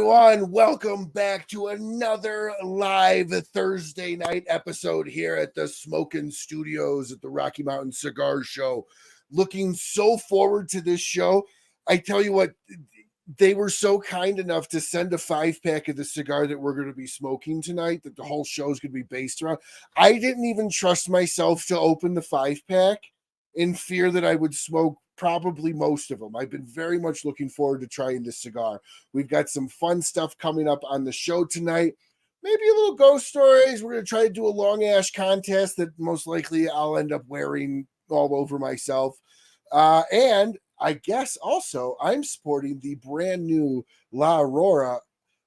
everyone. Welcome back to another live Thursday night episode here at the Smokin' Studios at the Rocky Mountain Cigar Show. Looking so forward to this show. I tell you what, they were so kind enough to send a 5-pack of the cigar that we're going to be smoking tonight, that the whole show is going to be based around. I didn't even trust myself to open the 5-pack in fear that I would smoke probably most of them. I've been very much looking forward to trying this cigar. We've got some fun stuff coming up on the show tonight. Maybe a little ghost stories. We're going to try to do a long ash contest that most likely I'll end up wearing all over myself. And I guess also I'm sporting the brand new La Aurora.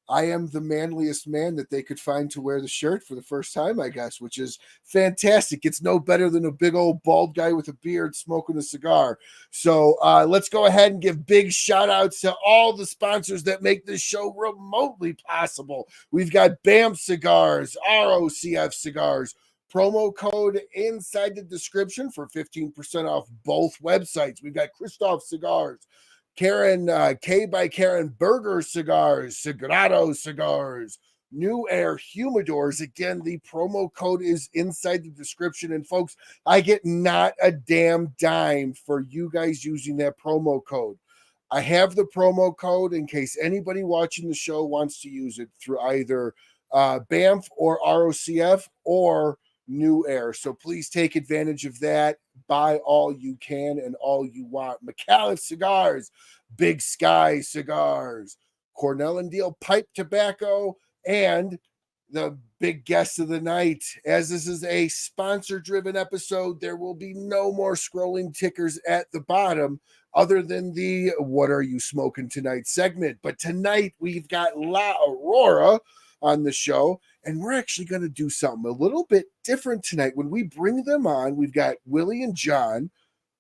I am the manliest man that they could find to wear the shirt for the first time, I guess, which is fantastic. It's no better than a big old bald guy with a beard smoking a cigar. So let's go ahead and give big shout outs to all the sponsors that make this show remotely possible. We've got BAMF Cigars, ROCF Cigars, promo code inside the description for 15% off both websites. We've got Kristoff Cigars, Karen K by Karen Berger Cigars, Sagrado Cigars, New Air Humidors. Again, the promo code is inside the description. And folks, I get not a damn dime for you guys using that promo code. I have the promo code in case anybody watching the show wants to use it through either BAMF or ROCF or New Air. So please take advantage of that. Buy all you can and all you want. Micallef Cigars, Big Sky Cigars, Cornell and Diehl Pipe Tobacco, and the big guest of the night. As this is a sponsor-driven episode, there will be no more scrolling tickers at the bottom other than the What Are You Smoking Tonight segment. But tonight we've got La Aurora on the show, and we're actually going to do something a little bit different tonight. When we bring them on, we've got Willie and John.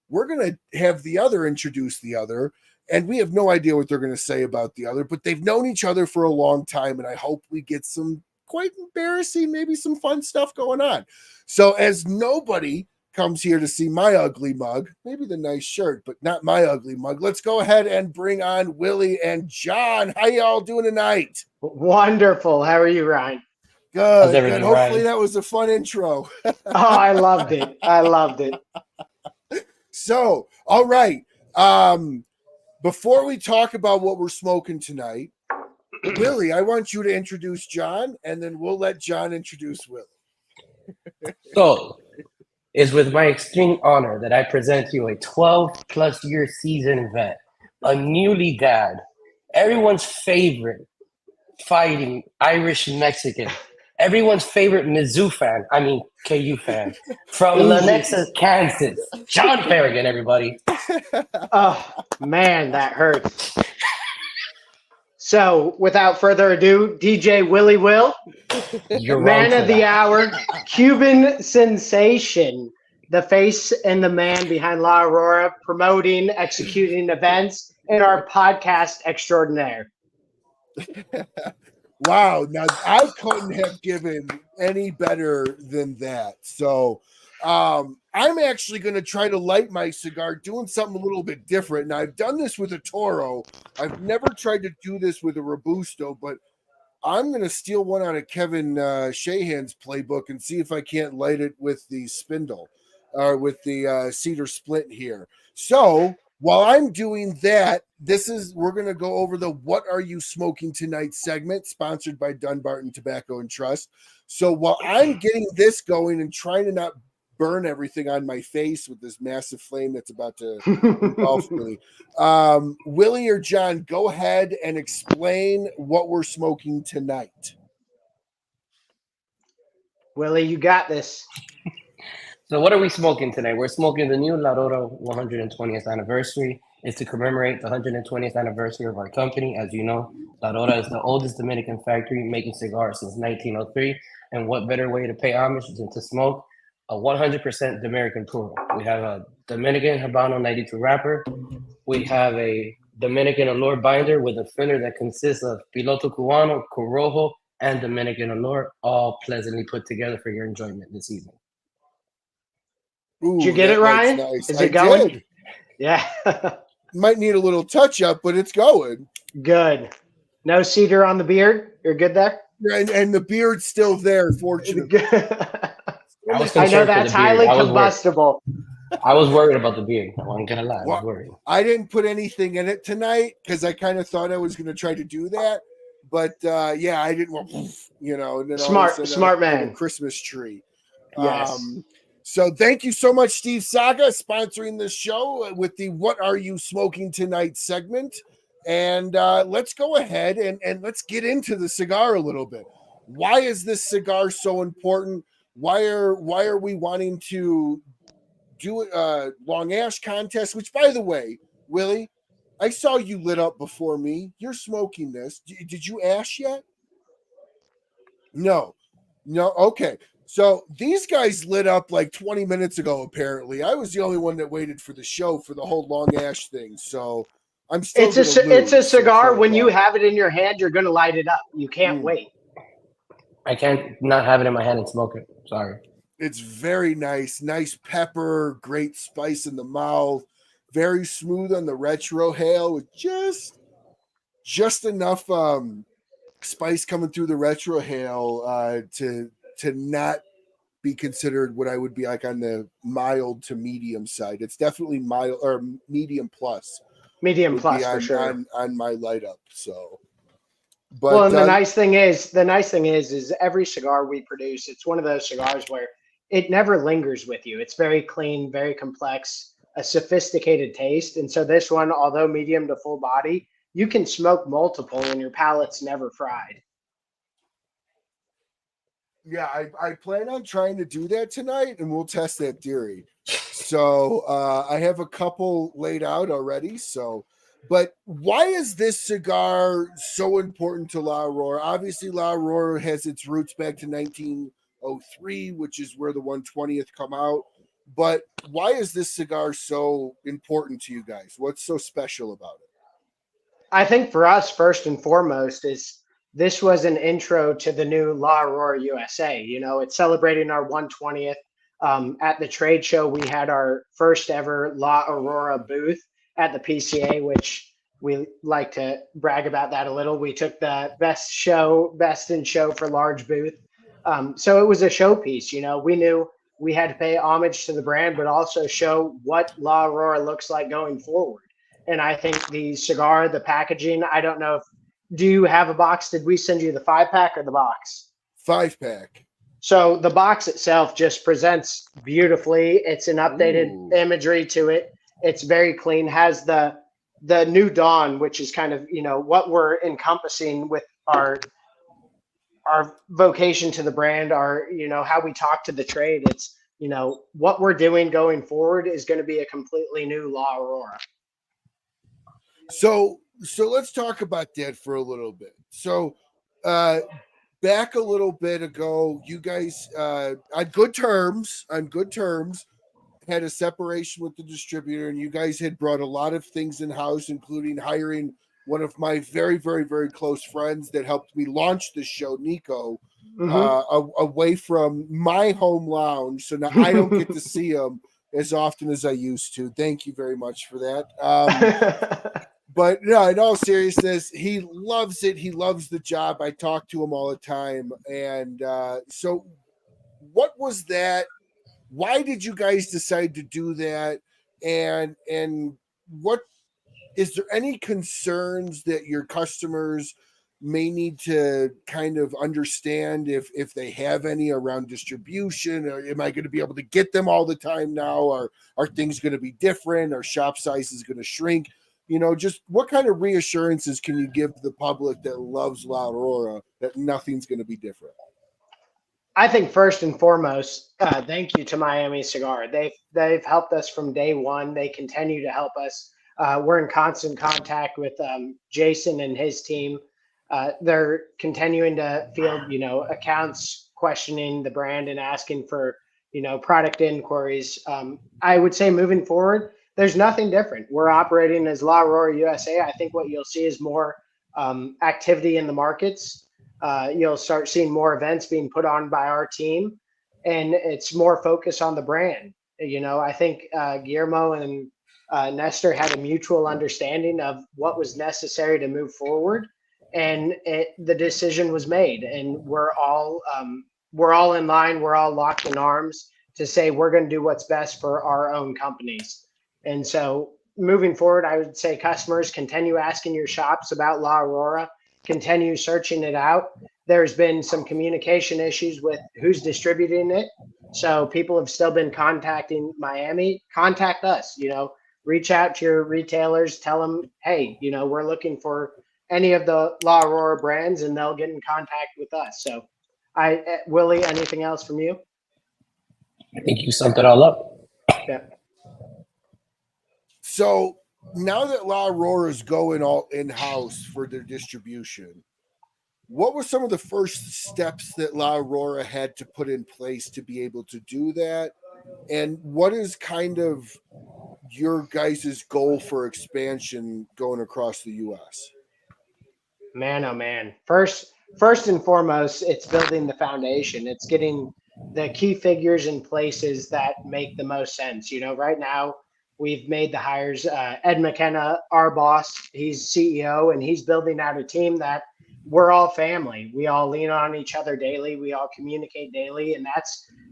We're going to have the other introduce the other, and we have no idea what they're going to say about the other, but they've known each other for a long time, and I hope we get some quite embarrassing, maybe some fun stuff going on. So as nobody comes here to see my ugly mug, maybe the nice shirt, but not my ugly mug, let's go ahead and bring on Willie and John. How y'all doing tonight? Wonderful. How are you, Ryan? Good. Good. Hopefully that was a fun intro. Oh, I loved it. I loved it. So, all right. Before we talk about what we're smoking tonight, Willie, I want you to introduce John, and then we'll let John introduce Willie. So, it's with my extreme honor that I present to you a 12-plus year seasoned vet, a newly dad, everyone's favorite fighting Irish Mexican, everyone's favorite Mizzou fan, KU fan, from Lenexa, Kansas, John Ferrigen, everybody. Oh, man, that hurts. So, without further ado, DJ Willie Will, man of the hour, Cuban sensation, the face and the man behind La Aurora, promoting, executing events, and our podcast extraordinaire. Wow. Now, I couldn't have given any better than that. So, I'm actually going to try to light my cigar doing something a little bit different. Now, I've done this with a Toro. I've never tried to do this with a Robusto, but I'm going to steal one out of Kevin Shahan's playbook and see if I can't light it with the spindle or with the cedar splint here. So while I'm doing that, we're going to go over the What Are You Smoking Tonight segment, sponsored by Dunbarton Tobacco and Trust. So while I'm getting this going and trying to not burn everything on my face with this massive flame that's about to engulf me, Willie or John, go ahead and explain what we're smoking tonight. Willie, you got this. So what are we smoking tonight? We're smoking the new La Aurora 120th anniversary. It's to commemorate the 120th anniversary of our company. As you know, La Aurora is the oldest Dominican factory making cigars since 1903. And what better way to pay homage than to smoke a 100% Dominican puro. We have a Dominican Habano 92 wrapper. We have a Dominican Allure binder with a filler that consists of Piloto Cubano, Corojo, and Dominican Allure, all pleasantly put together for your enjoyment this evening. Ooh, did you get it, Ryan? Nice. Is it going? Did. Yeah. Might need a little touch up, but it's going. Good. No cedar on the beard. You're good there. And the beard's still there, fortunately. I was I know concerned for that's the beard. highly I was combustible. I was worried about the beard. I wasn't gonna lie. I was Well, worried. I didn't put anything in it tonight because I kind of thought I was going to try to do that, but yeah, I didn't. You know, and then Smart I have man. a Christmas tree. Yes. So thank you so much, Steve Saga, sponsoring this show with the "What Are You Smoking Tonight" segment. And let's go ahead and let's get into the cigar a little bit. Why is this cigar so important? Why are we wanting to do a long ash contest? Which, by the way, Willie, I saw you lit up before me. You're smoking this. Did you ash yet? No. Okay. So these guys lit up like 20 minutes ago. Apparently, I was the only one that waited for the show for the whole long ash thing. So I'm still. It's a cigar. When you have it in your hand, you're going to light it up. You can't wait. I can't not have it in my hand and smoke it. Sorry. It's very nice pepper, great spice in the mouth, very smooth on the retrohale with just enough spice coming through the retrohale to not be considered what I would be like on the mild to medium side. It's definitely mild or medium plus. Medium plus for sure on my light up. So, but well, and the nice thing is every cigar we produce, it's one of those cigars where it never lingers with you. It's very clean, very complex, a sophisticated taste. And so this one, although medium to full body, you can smoke multiple and your palate's never fried. Yeah, I plan on trying to do that tonight, and we'll test that theory. So I have a couple laid out already. So, but why is this cigar so important to La Aurora? Obviously, La Aurora has its roots back to 1903, which is where the 120th come out. But why is this cigar so important to you guys? What's so special about it? I think for us, first and foremost, is this was an intro to the new La Aurora USA. You know, it's celebrating our 120th. At the trade show, we had our first ever La Aurora booth at the PCA, which we like to brag about that a little. We took the best in show for large booth. So it was a showpiece. You know, we knew we had to pay homage to the brand, but also show what La Aurora looks like going forward. And I think the cigar, the packaging, I don't know if, do you have a box? Did we send you the 5-pack or the box? 5-pack. So the box itself just presents beautifully. It's an updated imagery to it. It's very clean, has the new dawn, which is kind of, you know, what we're encompassing with our vocation to the brand, our, you know, how we talk to the trade. It's, you know, what we're doing going forward is going to be a completely new La Aurora. So let's talk about that for a little bit. So back a little bit ago, you guys on good terms, had a separation with the distributor, and you guys had brought a lot of things in-house, including hiring one of my very, very, very close friends that helped me launch this show, Nico, away from my home lounge. So now I don't get to see him as often as I used to. Thank you very much for that. But no, in all seriousness, he loves it. He loves the job. I talk to him all the time. And so what was that? Why did you guys decide to do that? And what is there any concerns that your customers may need to kind of understand if they have any around distribution? Or am I going to be able to get them all the time now? Or are things going to be different? Are shop sizes going to shrink? You know, just what kind of reassurances can you give the public that loves La Aurora that nothing's going to be different? I think first and foremost, thank you to Miami Cigar. They've helped us from day one. They continue to help us. We're in constant contact with Jason and his team. They're continuing to field, you know, accounts questioning the brand and asking for, you know, product inquiries. I would say moving forward, there's nothing different. We're operating as La Aurora USA. I think what you'll see is more activity in the markets. You'll start seeing more events being put on by our team, and it's more focus on the brand. You know, I think Guillermo and Nestor had a mutual understanding of what was necessary to move forward. and the decision was made, and we're all in line. We're all locked in arms to say we're going to do what's best for our own companies. And so moving forward, I would say customers continue asking your shops about La Aurora, continue searching it out. There's been some communication issues with who's distributing it. So people have still been contacting Miami. Contact us, reach out to your retailers, tell them, hey, we're looking for any of the La Aurora brands, and they'll get in contact with us. So Willie, anything else from you? I think you summed it all up. Yeah. So now that La Aurora is going all in-house for their distribution, what were some of the first steps that La Aurora had to put in place to be able to do that? And what is kind of your guys' goal for expansion going across the U.S.? Man, oh man. First and foremost, it's building the foundation. It's getting the key figures in places that make the most sense. Right now we've made the hires. Ed McKenna, our boss, he's CEO, and he's building out a team that we're all family. We all lean on each other daily. We all communicate daily. And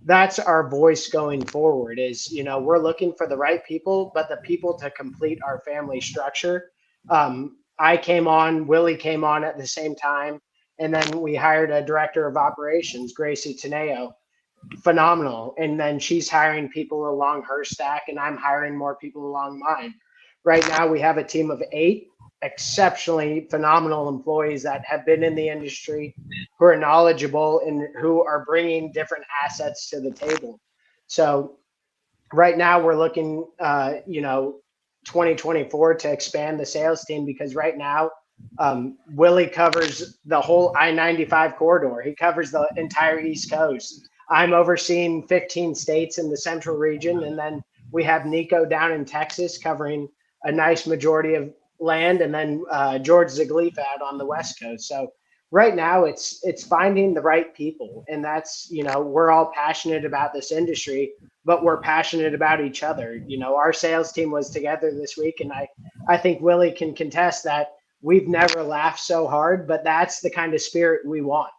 that's our voice going forward is, we're looking for the right people, but the people to complete our family structure. I came on, Willie came on at the same time. And then we hired a director of operations, Gracie Teneo. Phenomenal. And then she's hiring people along her stack, and I'm hiring more people along mine. Right now we have a team of 8 exceptionally phenomenal employees that have been in the industry, who are knowledgeable and who are bringing different assets to the table. So right now we're looking, 2024 to expand the sales team, because right now Willie covers the whole I-95 corridor. He covers the entire East Coast. I'm overseeing 15 states in the central region. And then we have Nico down in Texas covering a nice majority of land, and then George Ziglief out on the West Coast. So right now it's finding the right people. And that's, we're all passionate about this industry, but we're passionate about each other. Our sales team was together this week, and I think Willie can contest that we've never laughed so hard, but that's the kind of spirit we want.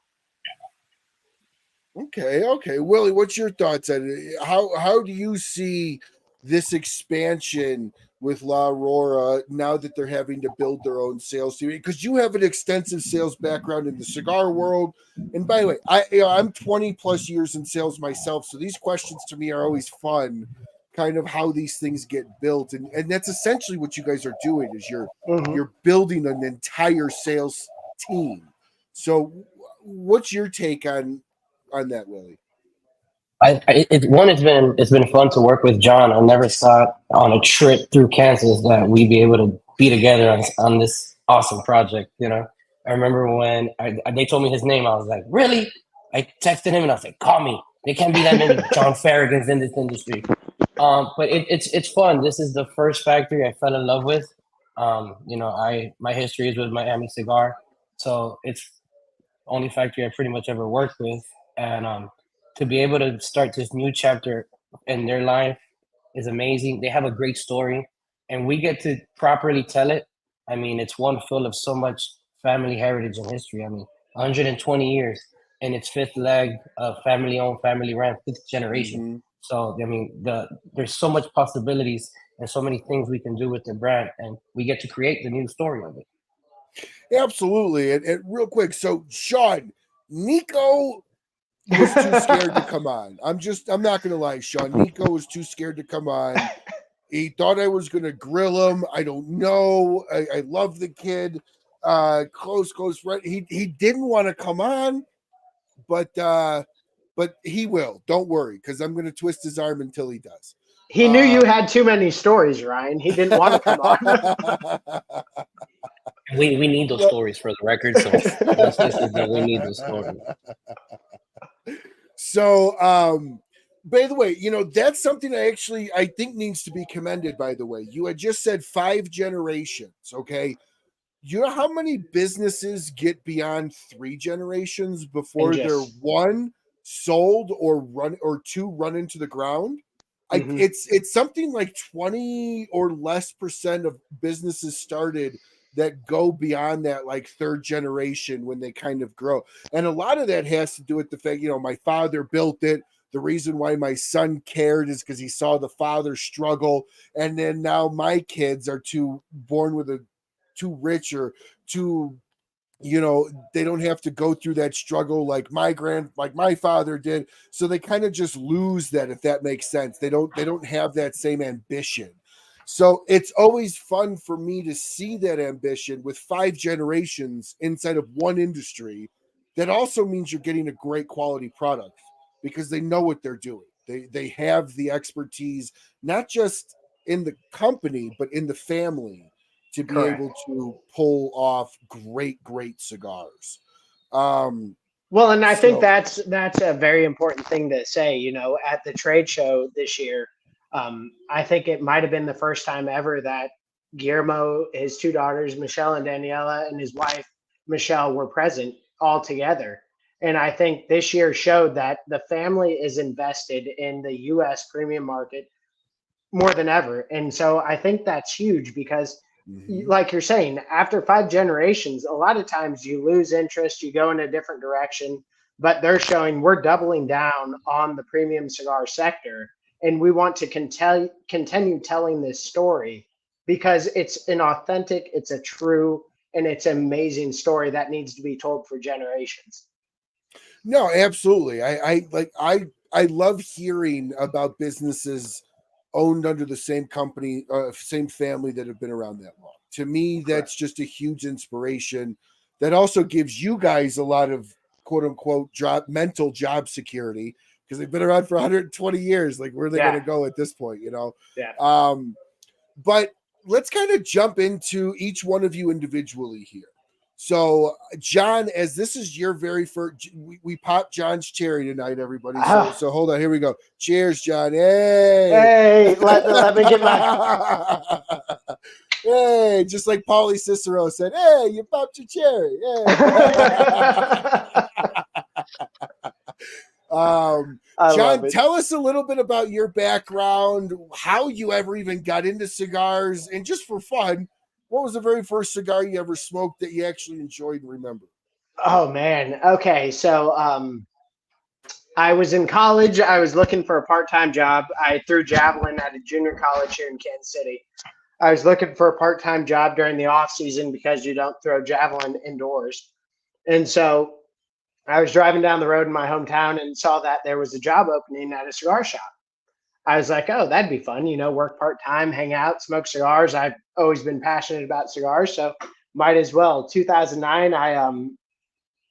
Okay. Willie, what's your thoughts on it? How do you see this expansion with La Aurora now that they're having to build their own sales team? Because you have an extensive sales background in the cigar world. And by the way, I'm 20 plus years in sales myself. So these questions to me are always fun, kind of how these things get built. And that's essentially what you guys are doing is you're building an entire sales team. So what's your take on that, Willie? It's been fun to work with John. I never thought on a trip through Kansas that we'd be able to be together on this awesome project. I remember when they told me his name, I was like, really? I texted him and I was like, call me. There can't be that many John Ferrigens in this industry. But it's fun. This is the first factory I fell in love with. My history is with Miami Cigar, so it's the only factory I pretty much ever worked with, and to be able to start this new chapter in their life is amazing. They have a great story, and we get to properly tell it. I mean, it's one full of so much family heritage and history. I mean, 120 years, and it's 5th leg of family-owned, family-ran, 5th generation. Mm-hmm. So, I mean, there's so much possibilities and so many things we can do with the brand, and we get to create the new story of it. Absolutely. And real quick, so Sean, Nico was too scared to come on. I'm not going to lie, Sean. Nico was too scared to come on. He thought I was going to grill him. I don't know. I love the kid. Close friend. He didn't want to come on, but he will. Don't worry, because I'm going to twist his arm until he does. He knew you had too many stories, Ryan. He didn't want to come on. We need those stories for the record. So we need those stories. So, by the way, that's something I think needs to be commended, by the way. You had just said 5 generations, okay? You know how many businesses get beyond 3 generations before they're 1 sold or 2 run into the ground? Mm-hmm. It's something like 20 or less % of businesses started that go beyond that, like third generation when they kind of grow. And a lot of that has to do with the fact, my father built it. The reason why my son cared is because he saw the father struggle. And then now my kids are born with too rich or too, they don't have to go through that struggle like my father did. So they kind of just lose that, if that makes sense. They don't have that same ambition. So it's always fun for me to see that ambition with 5 generations inside of one industry. That also means you're getting a great quality product because they know what they're doing. They have the expertise, not just in the company, but in the family, to be Correct. able to pull off great cigars. Well, and I think that's a very important thing to say, at the trade show this year. I think it might have been the first time ever that Guillermo, his 2 daughters, Michelle and Daniela, and his wife, Michelle, were present all together. And I think this year showed that the family is invested in the U.S. premium market more than ever. And so I think that's huge because, like you're saying, after 5 generations, a lot of times you lose interest, you go in a different direction, but they're showing we're doubling down on the premium cigar sector. And we want to continue telling this story because it's an authentic, it's a true, and it's an amazing story that needs to be told for generations. No, absolutely. I love hearing about businesses owned under the same company, same family that have been around that long. To me, that's just a huge inspiration. That also gives you guys a lot of quote unquote mental job security because they've been around for 120 years. Like, where are they going to go at this point? Yeah. But let's kind of jump into each one of you individually here. So, John, as this is your very first, we popped John's cherry tonight, everybody. So hold on. Here we go. Cheers, John. Hey, let me get my. Hey, just like Paulie Cicero said, hey, you popped your cherry. John, tell us a little bit about your background, how you ever even got into cigars, and just for fun, what was the very first cigar you ever smoked that you actually enjoyed and remember? Oh, man. Okay. So I was in college. I was looking for a part-time job. I threw javelin at a junior college here in Kansas City. I was looking for a part-time job during the off season because you don't throw javelin indoors. And so I was driving down the road in my hometown and saw that there was a job opening at a cigar shop. I was like, oh, that'd be fun, work part-time, hang out, smoke cigars. I've always been passionate about cigars, so might as well. 2009, I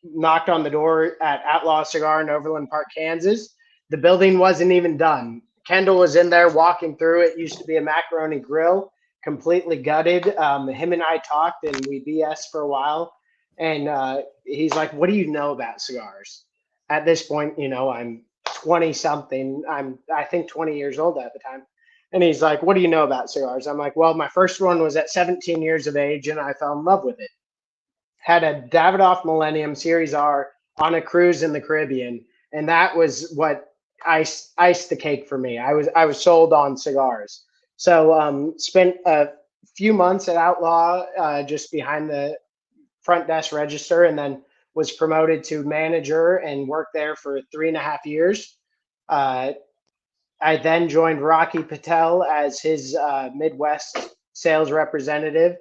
knocked on the door at Outlaw Cigar in Overland Park, Kansas. The building wasn't even done. Kendall was in there walking through. It used to be a macaroni grill, completely gutted. Him and I talked and we BS for a while. And he's like, what do you know about cigars? At this point, I'm 20 something. I think 20 years old at the time. And he's like, what do you know about cigars? I'm like, well, my first one was at 17 years of age and I fell in love with it. Had a Davidoff Millennium Series R on a cruise in the Caribbean. And that was what iced the cake for me. I was sold on cigars. So spent a few months at Outlaw, just behind the front desk register, and then was promoted to manager and worked there for 3.5 years. I then joined Rocky Patel as his Midwest sales representative.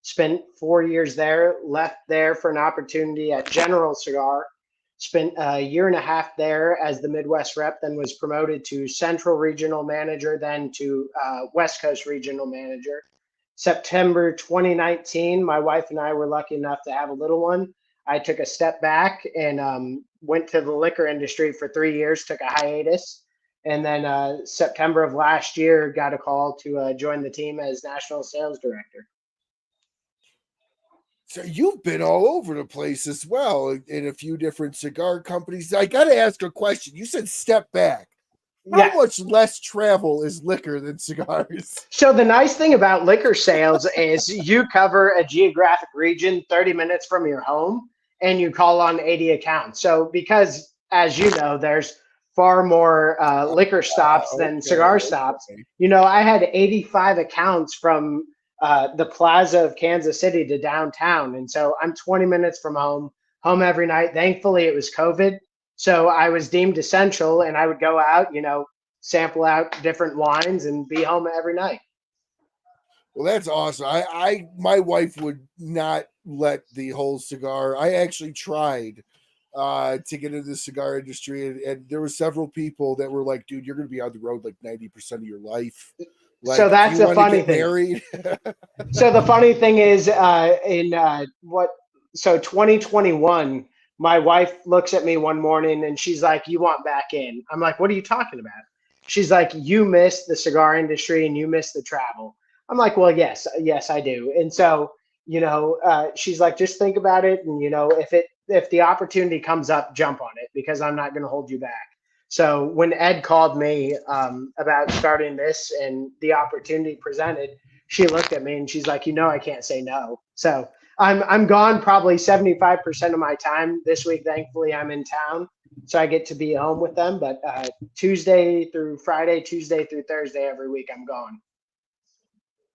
Spent 4 years there, left there for an opportunity at General Cigar. Spent a 1.5 years there as the Midwest rep, then was promoted to Central Regional Manager, then to West Coast Regional Manager. September 2019, my wife and I were lucky enough to have a little one. I took a step back and went to the liquor industry for 3 years, took a hiatus. And then September of last year, got a call to join the team as National Sales Director. So you've been all over the place as well in a few different cigar companies. I got to ask a question. You said step back. How much less travel is liquor than cigars? So the nice thing about liquor sales is you cover a geographic region 30 minutes from your home and you call on 80 accounts. So because, as you know, there's far more liquor stops than cigar stops. I had 85 accounts from the plaza of Kansas City to downtown. And so I'm 20 minutes from home every night. Thankfully, it was COVID. So I was deemed essential, and I would go out, sample out different wines and be home every night. Well, that's awesome. My wife would not let the whole cigar. I actually tried to get into the cigar industry, and there were several people that were like, dude, you're going to be on the road like 90% of your life. Like, so that's the funny thing. Married? So the funny thing is, so 2021, my wife looks at me one morning and she's like, you want back in? I'm like, what are you talking about? She's like, you miss the cigar industry and you miss the travel. I'm like, well, yes, I do. And so, she's like, just think about it. And, if the opportunity comes up, jump on it, because I'm not going to hold you back. So when Ed called me about starting this and the opportunity presented, she looked at me and she's like, I can't say no. So I'm gone probably 75% of my time this week. Thankfully, I'm in town, so I get to be home with them. But Tuesday through Friday, Tuesday through Thursday, every week I'm gone.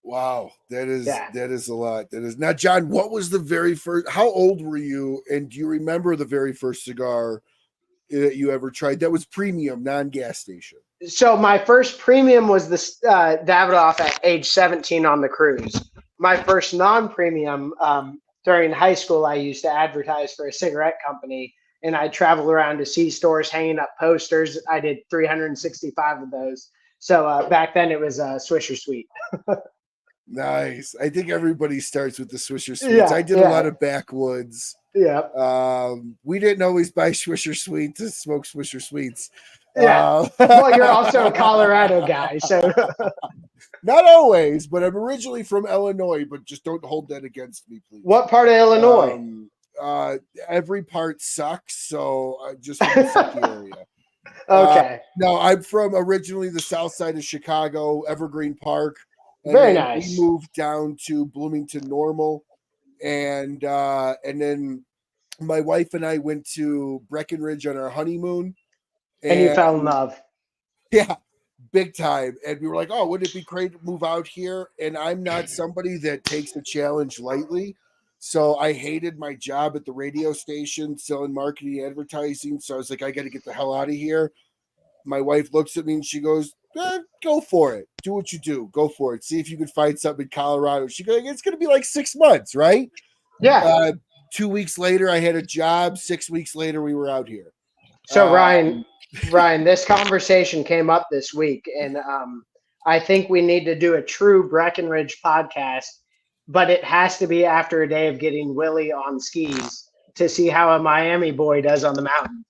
Wow, that is a lot. That is. Now, John, what was the very first? How old were you, and do you remember the very first cigar that you ever tried that was premium, non-gas station? So my first premium was the Davidoff at age 17 on the cruise. My first non-premium during high school, I used to advertise for a cigarette company, and I traveled around to C-stores hanging up posters. I did 365 of those. So back then it was Swisher Sweet. Nice. I think everybody starts with the Swisher Sweets. I did a lot of backwoods. Yeah. We didn't always buy Swisher Sweet to smoke Swisher Sweets. Yeah. Well, you're also a Colorado guy, so not always, but I'm originally from Illinois, but just don't hold that against me, please. What part of Illinois? Every part sucks, so just from the sucky area. Okay. No, I'm from originally the south side of Chicago, Evergreen Park. Very nice. We moved down to Bloomington Normal, and then my wife and I went to Breckenridge on our honeymoon. And you fell in love. Yeah, big time. And we were like, oh, wouldn't it be great to move out here? And I'm not somebody that takes the challenge lightly. So I hated my job at the radio station selling marketing and advertising. So I was like, I got to get the hell out of here. My wife looks at me and she goes, go for it. Do what you do. Go for it. See if you can find something in Colorado. She goes, it's going to be like 6 months, right? Yeah. 2 weeks later, I had a job. 6 weeks later, we were out here. So Ryan, this conversation came up this week, and I think we need to do a true Breckenridge podcast, but it has to be after a day of getting Willie on skis to see how a Miami boy does on the mountain.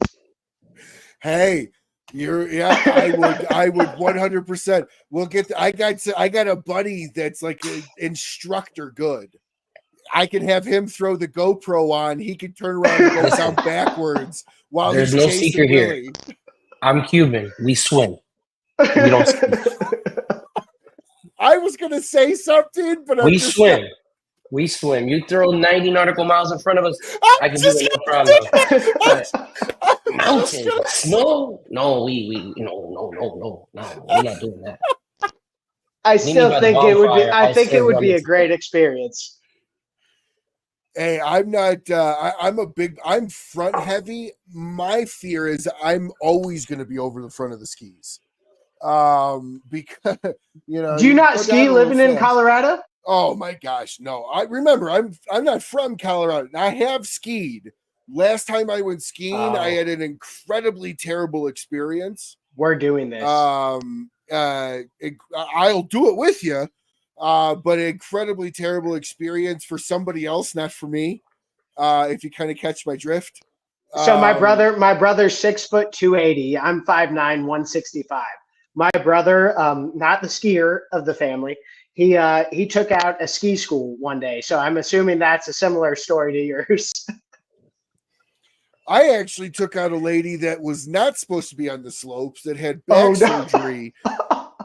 Hey, I would 100%. We'll get. I got a buddy that's like an instructor. Good. I can have him throw the GoPro on. He can turn around and go down backwards while there's no secret here. I'm Cuban. We swim. We don't swim. I was gonna say something, but we swim. We swim. You throw 90 nautical miles in front of us, I can do it no problem. Mountain, snow? No, no, we're not doing that. I still think it would be. I think it would be a great experience. Hey, I'm not. I'm front heavy. My fear is I'm always going to be over the front of the skis. Because Do you not ski living in Colorado? Oh my gosh, no. I remember I'm not from Colorado. I have skied. Last time I went skiing, I had an incredibly terrible experience. We're doing this. I'll do it with you. But an incredibly terrible experience for somebody else, not for me. If you kind of catch my drift. So my brother's 6 foot 280. I'm 5'9", 165. My brother, not the skier of the family, he took out a ski school one day. So I'm assuming that's a similar story to yours. I actually took out a lady that was not supposed to be on the slopes, that had back surgery.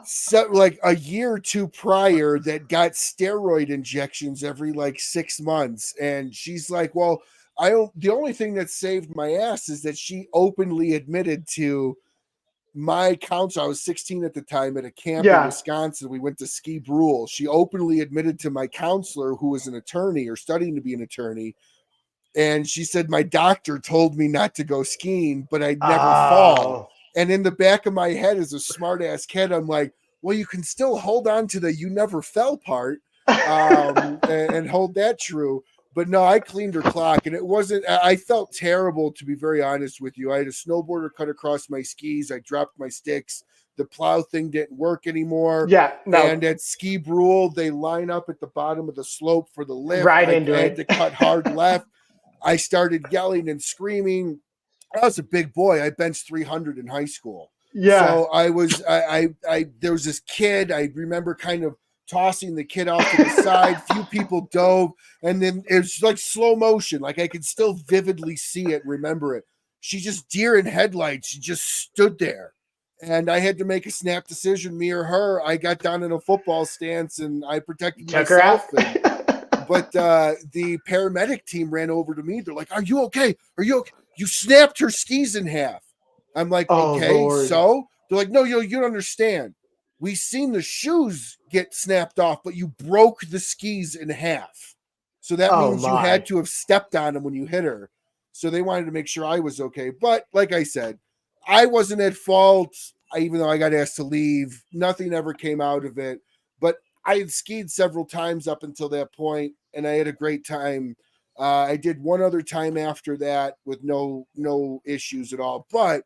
So, like a year or two prior, that got steroid injections every like 6 months. And she's like, well, the only thing that saved my ass is that she openly admitted to my counselor, I was 16 at the time at a camp in Wisconsin. We went to Ski Brule. She openly admitted to my counselor, who was an attorney or studying to be an attorney. And she said, my doctor told me not to go skiing, but I'd never fall. And in the back of my head, as a smart ass kid, I'm like, well, you can still hold on to the you never fell part and hold that true. But no, I cleaned her clock, and it wasn't, I felt terrible, to be very honest with you. I had a snowboarder cut across my skis. I dropped my sticks. The plow thing didn't work anymore. And at Ski Brule, they line up at the bottom of the slope for the lift. I had to cut hard left. I started yelling and screaming. I was a big boy. I benched 300 in high school. So I there was this kid, I remember kind of tossing the kid off to the side. Few people dove, and then it was like slow motion. Like I could still vividly see it, remember it. She just deer in headlights. She just stood there, and I had to make a snap decision, me or her. I got down in a football stance, and I protected myself. But the paramedic team ran over to me. They're like, "Are you okay? Are you okay? You snapped her skis in half." I'm like, "Okay, Lord." So they're like, "No, you don't understand. We seen the shoes get snapped off, but you broke the skis in half. So that means you had to have stepped on them when you hit her." So they wanted to make sure I was okay. But like I said, I wasn't at fault, even though I got asked to leave. Nothing ever came out of it. But I had skied several times up until that point, and I had a great time. I did one other time after that with no issues at all. But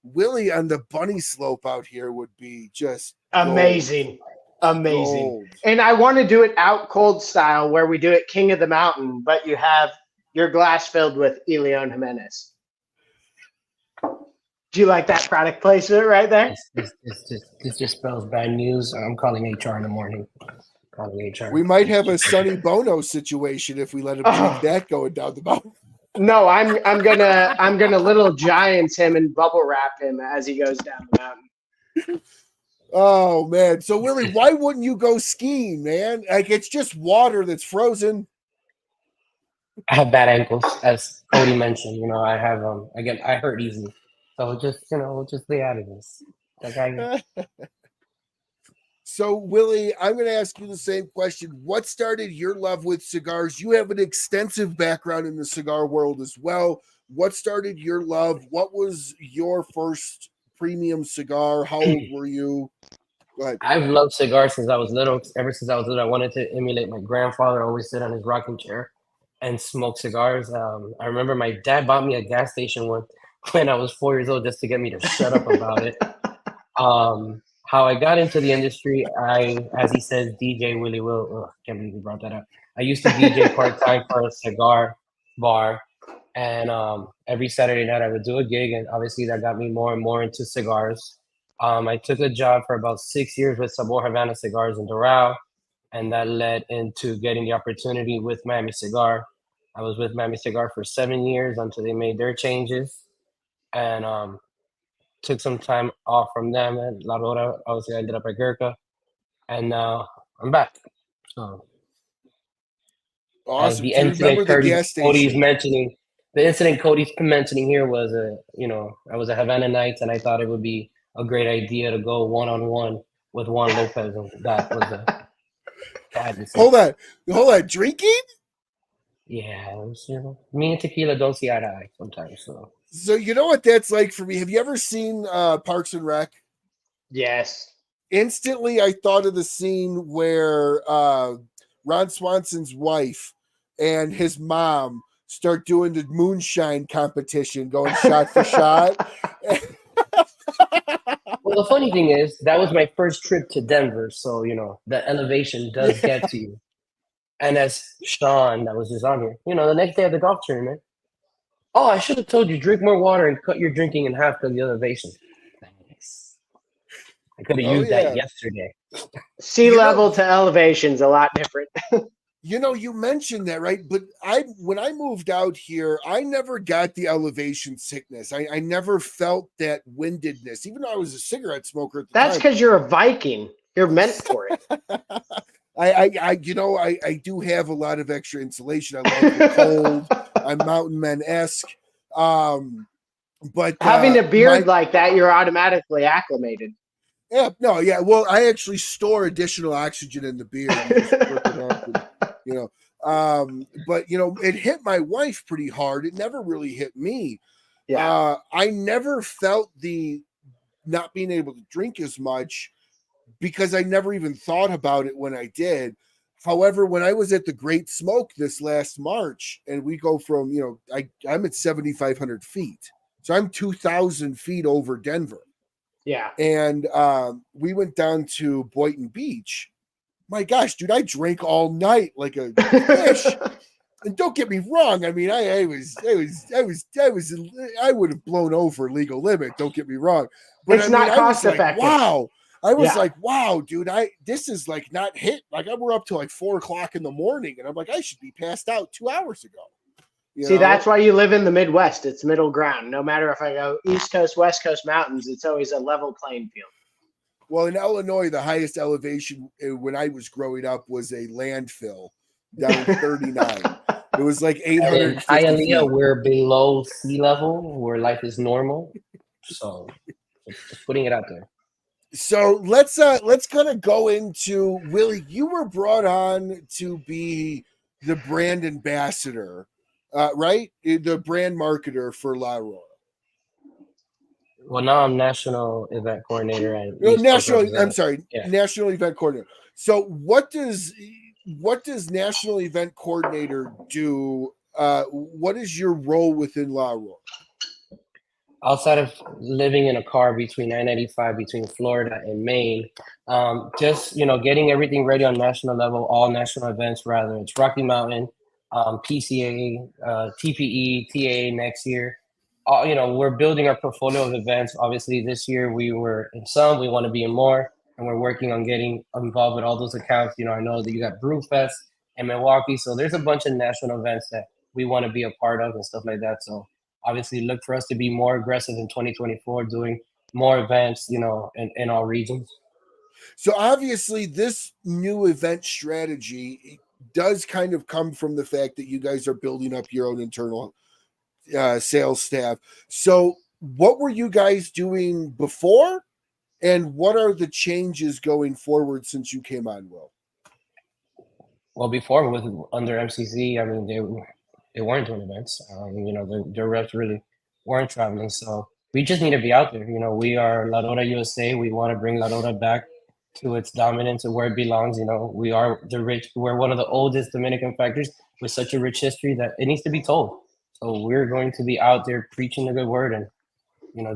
Willie on the bunny slope out here would be just amazing. Gold. And I want to do it out cold style, where we do it King of the Mountain, but you have your glass filled with Leon Jimenez. Do you like that product placement right there? This just spells bad news. I'm calling HR in the morning. Calling HR. We might have a Sonny Bono situation if we let him drink that going down the mountain. No, I'm gonna Little Giants him and bubble wrap him as he goes down the mountain. Oh man! So Willie, why wouldn't you go skiing, man? Like it's just water that's frozen. I have bad ankles, as Cody mentioned. You know, I have again, I hurt easily. So just stay out of this. So Willie, I'm going to ask you the same question. What started your love with cigars? You have an extensive background in the cigar world as well. What started your love? What was your first premium cigar? How old were you? Go ahead. I've loved cigars since I was little. Ever since I was little, I wanted to emulate my grandfather. Always sit on his rocking chair and smoke cigars. I remember my dad bought me a gas station one when I was 4 years old just to get me to shut up about it. How I got into the industry, as he says, DJ Willie Will. Can't believe he brought that up. I used to DJ part-time for a cigar bar, and every Saturday night I would do a gig, and obviously that got me more and more into cigars. I took a job for about 6 years with Sabor Havana Cigars in Doral, and that led into getting the opportunity with Miami Cigar. I was with Miami Cigar for 7 years until they made their changes, and took some time off from them. And La Aurora, obviously, I ended up at Gurkha, and now I'm back. Awesome. The incident Cody's mentioning, here was I was at Havana Nights, and I thought it would be a great idea to go one-on-one with Juan Lopez, and that was a bad decision. Hold on, drinking? Yeah, it was, me and tequila don't see eye to eye sometimes. So you know what that's like for me? Have you ever seen Parks and Rec? Yes. Instantly, I thought of the scene where Ron Swanson's wife and his mom start doing the moonshine competition, going shot for shot. Well, the funny thing is, that was my first trip to Denver, so the elevation does get to you. And as Sean, that was just on here, the next day at the golf tournament, oh, I should have told you, drink more water and cut your drinking in half because of the elevation. Thanks. I could have used that yesterday. Sea level to elevation's a lot different. You mentioned that, right? But when I moved out here, I never got the elevation sickness. I never felt that windedness, even though I was a cigarette smoker at the time. That's because you're a Viking. You're meant for it. I do have a lot of extra insulation. I love the cold. I'm mountain men-esque. But having a beard like that, you're automatically acclimated. Yeah, no, yeah. Well, I actually store additional oxygen in the beard. You just rip it up, and, you know. But you know, it hit my wife pretty hard. It never really hit me. Yeah. I never felt the not being able to drink as much because I never even thought about it when I did. However, when I was at the Great Smoke this last March, and we go from, you know, I'm at 7,500 feet, so I'm 2,000 feet over Denver. Yeah. And we went down to Boynton Beach. My gosh, dude, I drank all night like a fish. And don't get me wrong. I mean, I would have blown over legal limit. Don't get me wrong. But It's I mean, not cost effective. Wow. I was like, wow, dude, this is like not hit. Like we're up to like 4 o'clock in the morning. And I'm like, I should be passed out 2 hours ago. See, that's why you live in the Midwest. It's middle ground. No matter if I go East Coast, West Coast mountains, it's always a level playing field. Well, in Illinois, the highest elevation when I was growing up was a landfill down 39. It was like 800 feet. Hialeah, we're below sea level, where life is normal. So just putting it out there. So let's kind of go into, Willie, you were brought on to be the brand ambassador, right? The brand marketer for La Aurora. Well, now I'm national event coordinator at national event coordinator. So what does national event coordinator do? What is your role within La Aurora? Outside of living in a car between 995 between Florida and Maine, just getting everything ready on national level, all national events, rather it's Rocky Mountain, PCA, TPE, TA next year. We're building our portfolio of events. Obviously, this year we were in some, we want to be in more, and we're working on getting involved with all those accounts. I know that you got Brewfest in Milwaukee, so there's a bunch of national events that we want to be a part of and stuff like that. So obviously look for us to be more aggressive in 2024, doing more events, in all regions. So obviously this new event strategy does kind of come from the fact that you guys are building up your own internal sales staff. So what were you guys doing before, and what are the changes going forward since you came on, Will? Well, before under MCC, I mean, they weren't doing events. Their reps really weren't traveling. So we just need to be out there. We are La Aurora USA. We want to bring La Aurora back to its dominance and where it belongs. We are we're one of the oldest Dominican factories with such a rich history that it needs to be told. So we're going to be out there preaching the good word and,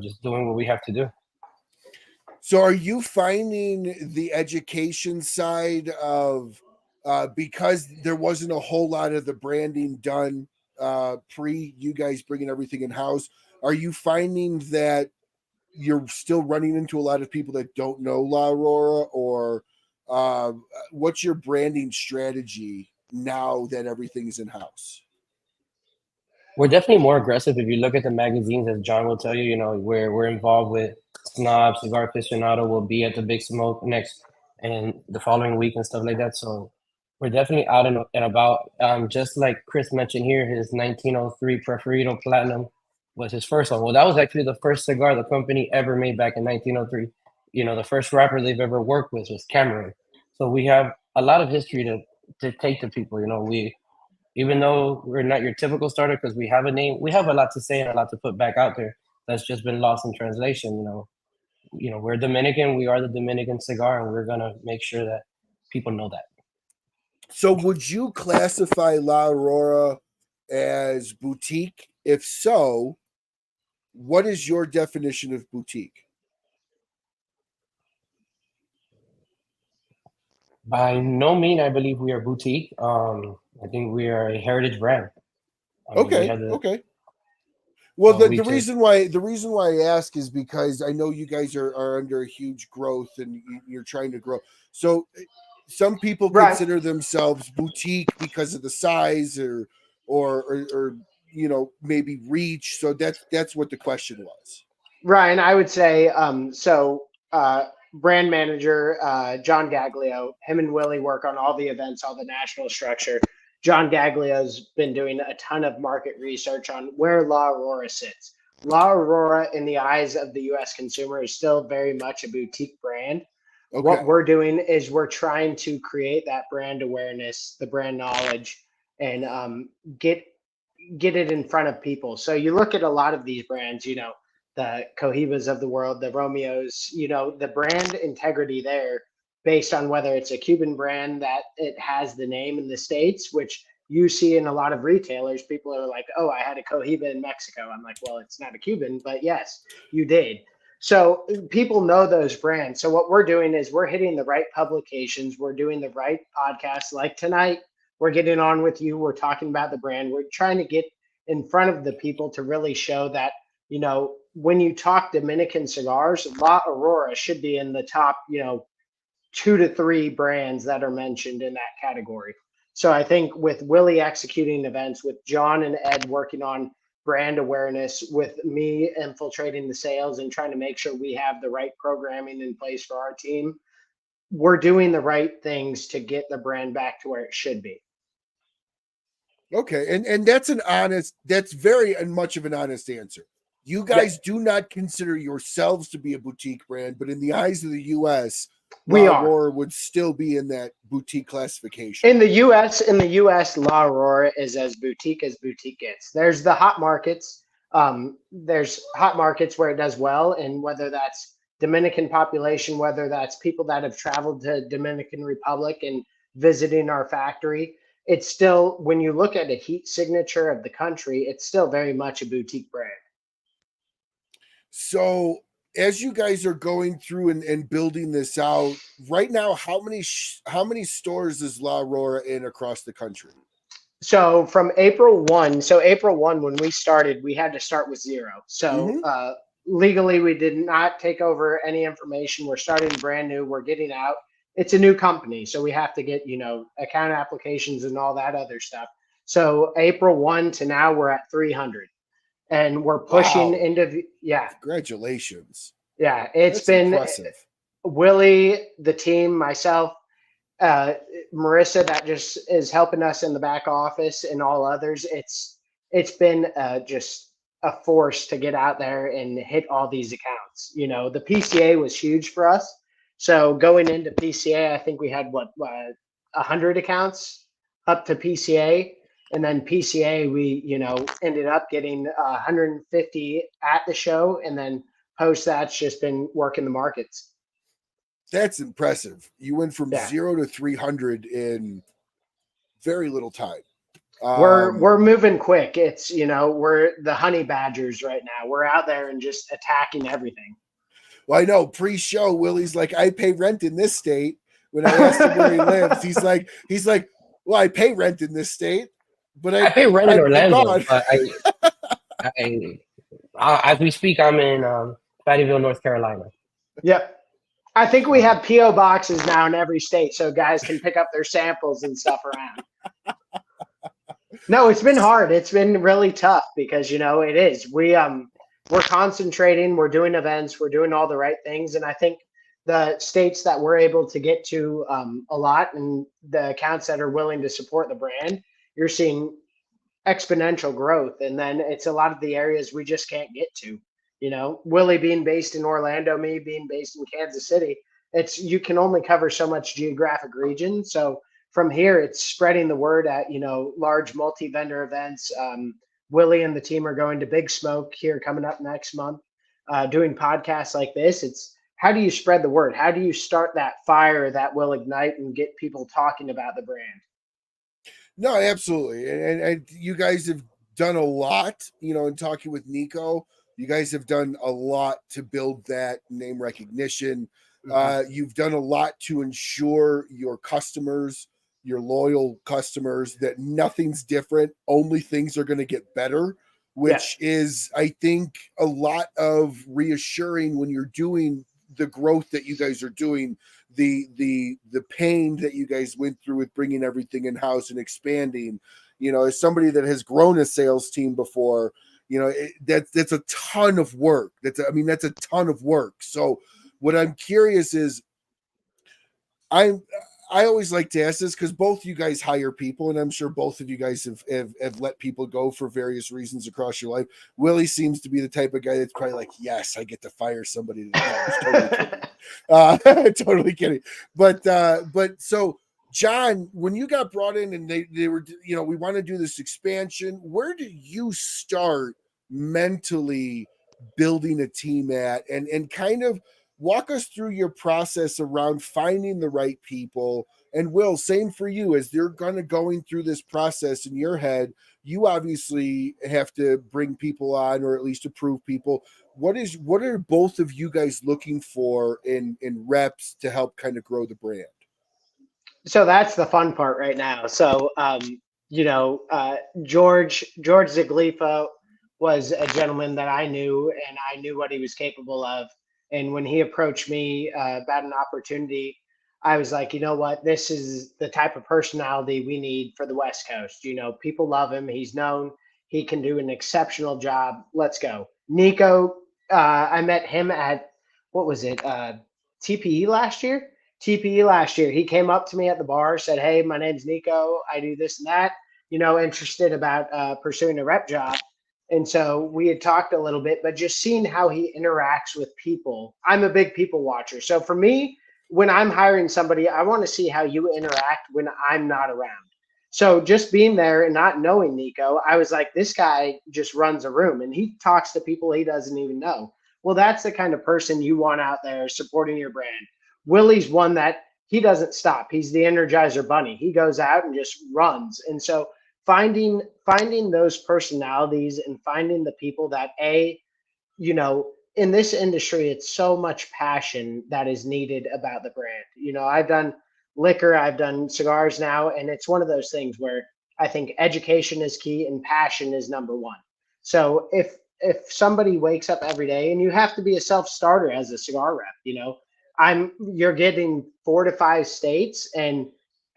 just doing what we have to do. So are you finding the education side of, because there wasn't a whole lot of the branding done pre you guys bringing everything in house, are you finding that you're still running into a lot of people that don't know La Aurora, or what's your branding strategy now that everything's in house? We're definitely more aggressive. If you look at the magazines, as John will tell you, we're involved with Snob, Cigar Aficionado will be at the Big Smoke next and the following week and stuff like that. So we're definitely out and about. Just like Chris mentioned here, his 1903 Preferido Platinum was his first one. Well, that was actually the first cigar the company ever made back in 1903. The first wrapper they've ever worked with was Cameron. So we have a lot of history to take to people. Even though we're not your typical starter because we have a name, we have a lot to say and a lot to put back out there that's just been lost in translation. We're Dominican, we are the Dominican cigar, and we're gonna make sure that people know that. So would you classify La Aurora as boutique? If so, what is your definition of boutique? By no means, I believe we are boutique. I think we are a heritage brand. Okay. Well, the reason why I ask is because I know you guys are under a huge growth and you're trying to grow. So some people consider themselves boutique because of the size or maybe reach. So that's what the question was. Ryan, I would say brand manager John Gaglio, him and Willie work on all the events, all the national structure. John Gaglio's been doing a ton of market research on where La Aurora sits, La Aurora, in the eyes of the U.S. consumer, is still very much a boutique brand. Okay. What we're doing is we're trying to create that brand awareness, the brand knowledge, and get it in front of people. So you look at a lot of these brands, the Cohibas of the world, the Romeos, the brand integrity there, based on whether it's a Cuban brand that it has the name in the States, which you see in a lot of retailers. People are like, oh, I had a Cohiba in Mexico. I'm like, well, it's not a Cuban, but yes, you did. So people know those brands. So what we're doing is we're hitting the right publications. We're doing the right podcasts. Like tonight, we're getting on with you. We're talking about the brand. We're trying to get in front of the people to really show that, when you talk Dominican cigars, La Aurora should be in the top, 2 to 3 brands that are mentioned in that category. So I think with Willie executing events, with John and Ed working on brand awareness, with me infiltrating the sales and trying to make sure we have the right programming in place for our team, we're doing the right things to get the brand back to where it should be. Okay. And that's very much of an honest answer. You guys do not consider yourselves to be a boutique brand, but in the eyes of the U.S., we La are. Aurora would still be in that boutique classification. In the U.S., La Aurora is as boutique gets. There's the hot markets. There's hot markets where it does well, and whether that's Dominican population, whether that's people that have traveled to Dominican Republic and visiting our factory, it's still, when you look at a heat signature of the country, it's still very much a boutique brand. So as you guys are going through and building this out right now, how many stores is La Aurora in across the country? So from April 1, when we started, we had to start with 0. So legally, we did not take over any information. We're starting brand new. We're getting out. It's a new company, so we have to get, account applications and all that other stuff. So April 1 to now, we're at 300. And we're pushing into, Congratulations. Yeah, it's been impressive. Willie, the team, myself, Marissa, that just is helping us in the back office, and all others. It's been just a force to get out there and hit all these accounts. The PCA was huge for us. So going into PCA, I think we had 100 accounts up to PCA. And then PCA, we, ended up getting 150 at the show. And then post that's just been working the markets. That's impressive. You went from 0 to 300 in very little time. We're moving quick. It's, we're the honey badgers right now. We're out there and just attacking everything. Well, I know pre-show, Willie's like, I pay rent in this state. When I asked him where he lives, he's like, well, I pay rent in this state. But I pay rent in Orlando, but as we speak, I'm in Fayetteville, North Carolina. Yep. I think we have P.O. boxes now in every state, so guys can pick up their samples and stuff around. No, it's been hard. It's been really tough because, it is. We're concentrating. We're doing events. We're doing all the right things. And I think the states that we're able to get to a lot, and the accounts that are willing to support the brand, you're seeing exponential growth. And then it's a lot of the areas we just can't get to. Willie being based in Orlando, me being based in Kansas City, you can only cover so much geographic region. So from here, it's spreading the word at, large multi-vendor events. Willie and the team are going to Big Smoke here coming up next month, doing podcasts like this. It's how do you spread the word? How do you start that fire that will ignite and get people talking about the brand? No, absolutely. And you guys have done a lot, in talking with Nico. You guys have done a lot to build that name recognition. You've done a lot to ensure your customers, your loyal customers, that nothing's different. Only things are going to get better, which is, I think, a lot of reassuring when you're doing the growth that you guys are doing, the pain that you guys went through with bringing everything in house and expanding. As somebody that has grown a sales team before, that's a ton of work. That's a ton of work. So what I'm curious is, I always like to ask this because both you guys hire people, and I'm sure both of you guys have let people go for various reasons across your life. Willie seems to be the type of guy that's probably like, yes, I get to fire somebody. Totally kidding. Totally kidding. But so John, when you got brought in and they were, we want to do this expansion, where did you start mentally building a team at, and kind of walk us through your process around finding the right people? And Will, same for you, as they're going through this process in your head, you obviously have to bring people on, or at least approve people. What are both of you guys looking for in reps to help kind of grow the brand? So that's the fun part right now. So, George Ziglifa was a gentleman that I knew, and I knew what he was capable of. And when he approached me about an opportunity, I was like, you know what, this is the type of personality we need for the West Coast. People love him. He's known. He can do an exceptional job. Let's go. Nico, I met him at, what was it, TPE last year? He came up to me at the bar, said, hey, my name's Nico. I do this and that, interested about pursuing a rep job. And so we had talked a little bit, but just seeing how he interacts with people. I'm a big people watcher. So for me, when I'm hiring somebody, I want to see how you interact when I'm not around. So just being there and not knowing Nico, I was like, this guy just runs a room and he talks to people he doesn't even know. Well, that's the kind of person you want out there supporting your brand. Willie's one that he doesn't stop. He's the Energizer Bunny. He goes out and just runs. And so finding those personalities and finding the people that, in this industry, it's so much passion that is needed about the brand. I've done liquor, I've done cigars now, and it's one of those things where I think education is key and passion is number one. So if somebody wakes up every day, and you have to be a self-starter as a cigar rep, you're getting 4 to 5 states, and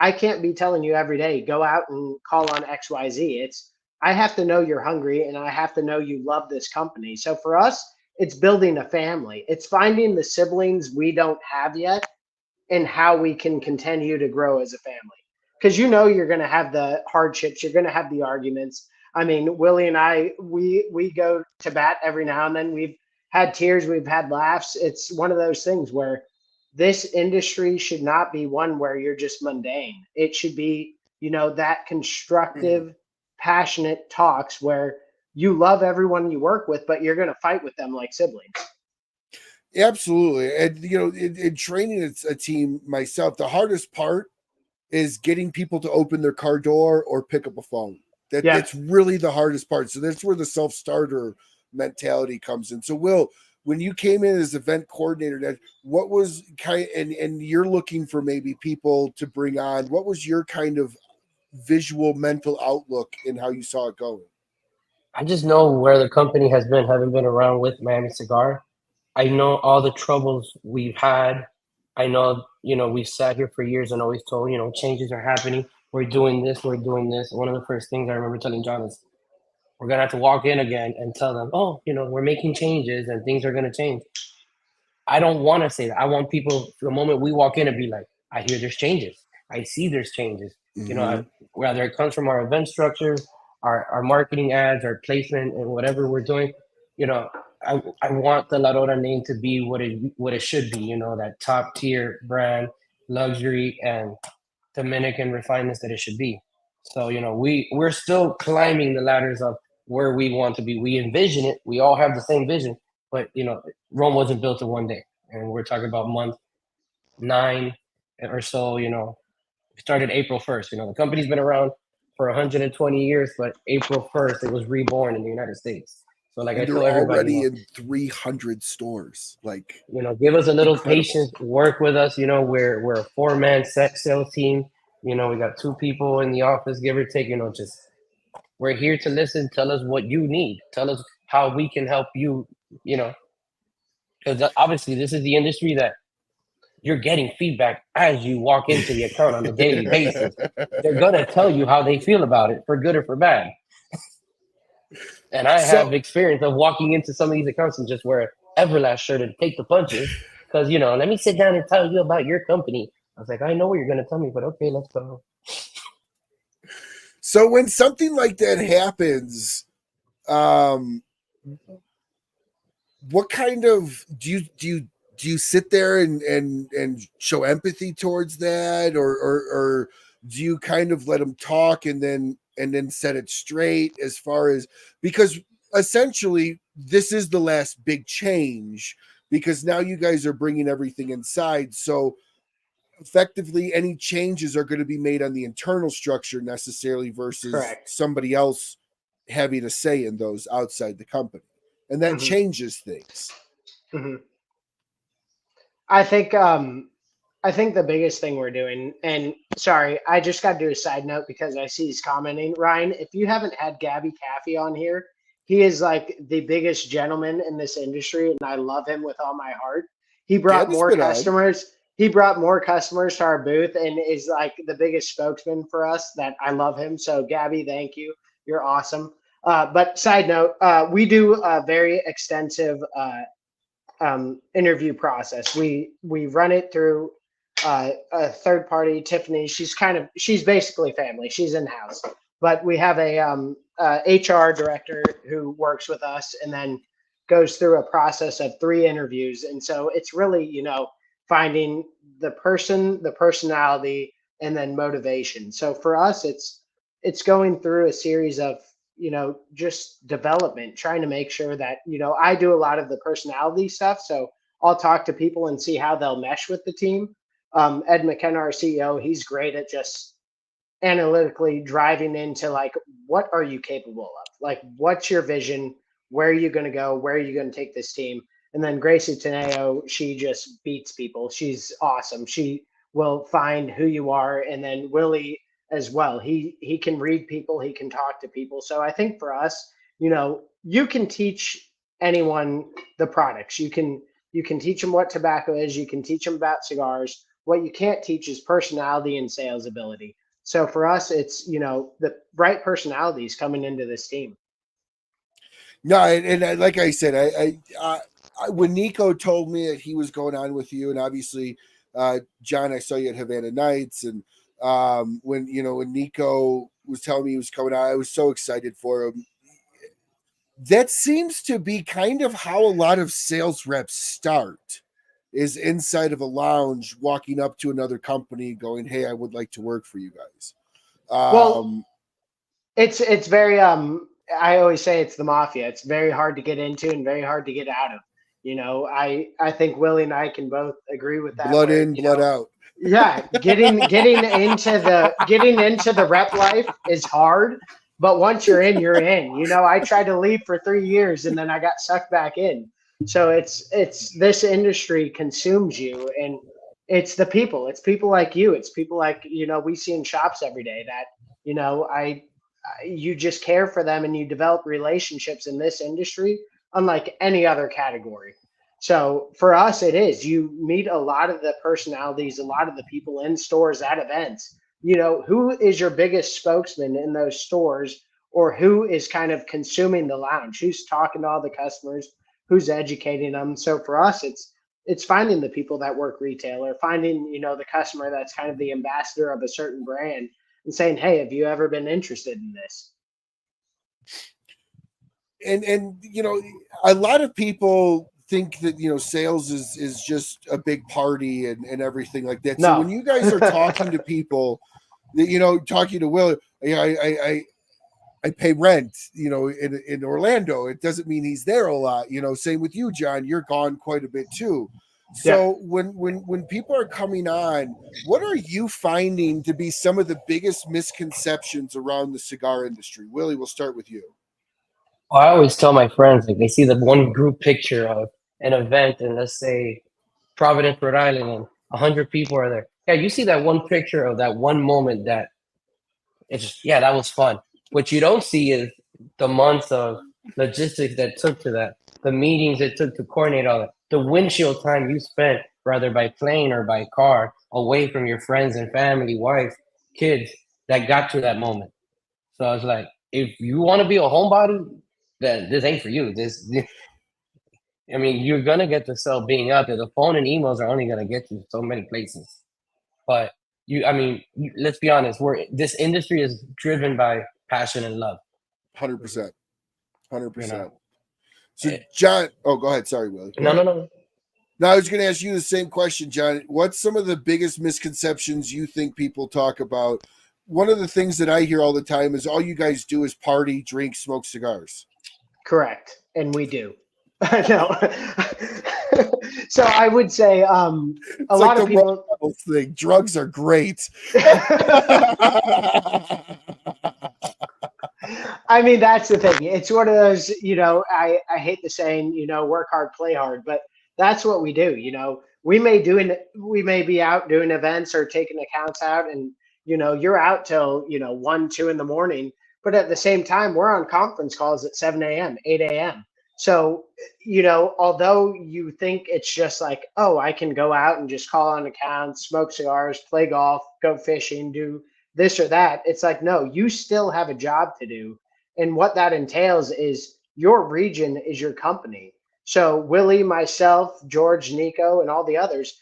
I can't be telling you every day, go out and call on XYZ. I have to know you're hungry, and I have to know you love this company. So for us, it's building a family. It's finding the siblings we don't have yet and how we can continue to grow as a family. Because you're going to have the hardships, you're going to have the arguments. I mean, Willie and I, we go to bat every now and then. We've had tears, we've had laughs. It's one of those things where this industry should not be one where you're just mundane. It should be, that constructive, passionate talks where you love everyone you work with, but you're going to fight with them like siblings. Absolutely. And, in training a team myself, the hardest part is getting people to open their car door or pick up a phone. That's really the hardest part. So that's where the self-starter mentality comes in. So Will, when you came in as event coordinator, what was and you're looking for maybe people to bring on, what was your kind of visual mental outlook in how you saw it going? I just know where the company has been, having been around with Miami Cigar. I know all the troubles we've had. I know, we've sat here for years and always told, changes are happening. We're doing this, we're doing this. One of the first things I remember telling John is, we're going to have to walk in again and tell them, we're making changes and things are going to change. I don't want to say that. I want people, the moment we walk in, to be like, I hear there's changes. I see there's changes. Mm-hmm. Whether it comes from our event structures, our marketing ads, our placement, and whatever we're doing, I want the La Aurora name to be what it should be, that top tier brand, luxury, and Dominican refinements that it should be. So, we're still climbing the ladders of where we want to be. We envision it. We all have the same vision, but, Rome wasn't built in one day. And we're talking about month 9 or so, we started April 1st. The company's been around for 120 years, but April 1st, it was reborn in the United States. So like, I tell everybody, already in 300 stores. Like, give us a little incredible. patience, work with us. We're a 4-man set sales team. We got 2 people in the office, give or take. Just we're here to listen. Tell us what you need. Tell us how we can help you. Because obviously this is the industry that you're getting feedback as you walk into the account on a daily basis. They're gonna tell you how they feel about it, for good or for bad. And I have experience of walking into some of these accounts and just wear an Everlast shirt and take the punches. Because, let me sit down and tell you about your company. I was like, I know what you're gonna tell me, but okay, let's go. So when something like that happens, what kind of do you sit there and show empathy towards that, or do you kind of let them talk and then set it straight, as far as, because essentially this is the last big change, because now you guys are bringing everything inside, so effectively any changes are going to be made on the internal structure necessarily versus Correct. somebody else having a say in those outside the company, and that changes things. I think the biggest thing we're doing, and sorry, I just got to do a side note because I see he's commenting. Ryan, if you haven't had Gabby Caffey on here, he is like the biggest gentleman in this industry, and I love him with all my heart. He brought more customers. He brought more customers to our booth and is like the biggest spokesman for us. That I love him. So Gabby, thank you. You're awesome. But side note, we do a very extensive interview process. We run it through a third party, Tiffany. She's basically family. She's in house, but we have a HR director who works with us and then goes through a process of 3 interviews. And so it's really, finding the person, the personality, and then motivation. So for us, it's going through a series of, just development, trying to make sure that, I do a lot of the personality stuff. So I'll talk to people and see how they'll mesh with the team. Ed McKenna, our CEO, he's great at just analytically driving into like, what are you capable of? Like, what's your vision? Where are you going to go? Where are you going to take this team? And then Gracie Teneo, she just beats people. She's awesome. She will find who you are. And then Willie as well. He can read people. He can talk to people. So I think for us, you can teach anyone the products. You can teach them what tobacco is. You can teach them about cigars. What you can't teach is personality and sales ability. So for us, it's, the right personalities coming into this team. No, and like I said, I when Nico told me that he was going on with you, and obviously, John, I saw you at Havana Nights, and when Nico was telling me he was coming out, I was so excited for him. That seems to be kind of how a lot of sales reps start, is inside of a lounge, walking up to another company going, "Hey, I would like to work for you guys." Well, it's very I always say it's the mafia. It's very hard to get into and very hard to get out of. I think Willie and I can both agree with that. Blood in, blood out. Yeah, getting into the rep life is hard, but once you're in, you're in. I tried to leave for 3 years and then I got sucked back in. So it's this industry consumes you, and it's the people. It's people like you. It's people like we see in shops every day that you just care for them and you develop relationships in this industry unlike any other category. So for us, it is, you meet a lot of the personalities, a lot of the people in stores at events. Who is your biggest spokesman in those stores, or who is kind of consuming the lounge, who's talking to all the customers, who's educating them. So for us, it's finding the people that work retail, or finding, the customer that's kind of the ambassador of a certain brand and saying, "Hey, have you ever been interested in this?" And a lot of people think that sales is just a big party and everything like that. So when you guys are talking to people, talking to Will, I pay rent, in Orlando. It doesn't mean he's there a lot. Same with you, John. You're gone quite a bit too. So when people are coming on, what are you finding to be some of the biggest misconceptions around the cigar industry? Willie, we'll start with you. Well, I always tell my friends, like, they see the one group picture of an event, and let's say Providence, Rhode Island, and 100 people are there. Yeah, you see that one picture of that one moment that it's just, yeah, that was fun. What you don't see is the months of logistics that took to that, the meetings it took to coordinate all that, the windshield time you spent, rather by plane or by car, away from your friends and family, wife, kids, that got to that moment. So I was like, if you want to be a homebody, then this ain't for you. You're gonna get to sell being out there. The phone and emails are only gonna get you so many places. But let's be honest. This industry is driven by passion and love. 100%. 100%. You know? So, John, go ahead. Sorry, Willie. No. No, I was going to ask you the same question, John. What's some of the biggest misconceptions you think people talk about? One of the things that I hear all the time is all you guys do is party, drink, smoke cigars. Correct. And we do. No. So I would say a lot of people think drugs are great. I mean, that's the thing. It's one of those, I hate the saying, work hard, play hard, but that's what we do. We may be out doing events or taking accounts out, and you're out till 1, 2 in the morning, but at the same time we're on conference calls at 7 a.m., 8 a.m. So, although you think it's just like, oh, I can go out and just call on accounts, smoke cigars, play golf, go fishing, do this or that. It's like, no, you still have a job to do. And what that entails is your region is your company. So Willie, myself, George, Nico, and all the others,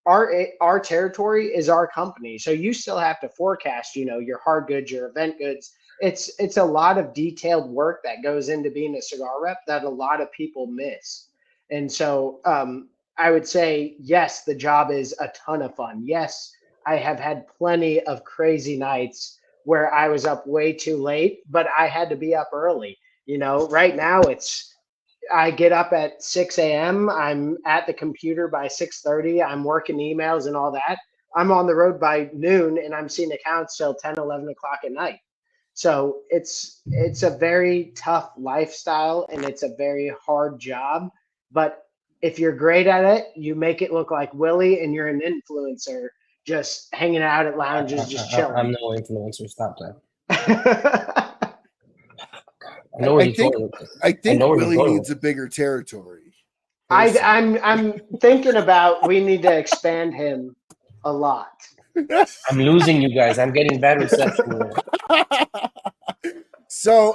our territory is our company. So you still have to forecast, your hard goods, your event goods. It's a lot of detailed work that goes into being a cigar rep that a lot of people miss. And so I would say, yes, the job is a ton of fun. Yes, I have had plenty of crazy nights where I was up way too late, but I had to be up early. Right now I get up at 6 a.m. I'm at the computer by 6:30. I'm working emails and all that. I'm on the road by noon, and I'm seeing accounts till 10, 11 o'clock at night. So it's a very tough lifestyle, and it's a very hard job. But if you're great at it, you make it look like Willie, and you're an influencer just hanging out at lounges, just chilling. I'm no influencer. Stop that. I think Willie needs a bigger territory. I'm thinking about we need to expand him a lot. I'm losing you guys. I'm getting bad reception. So,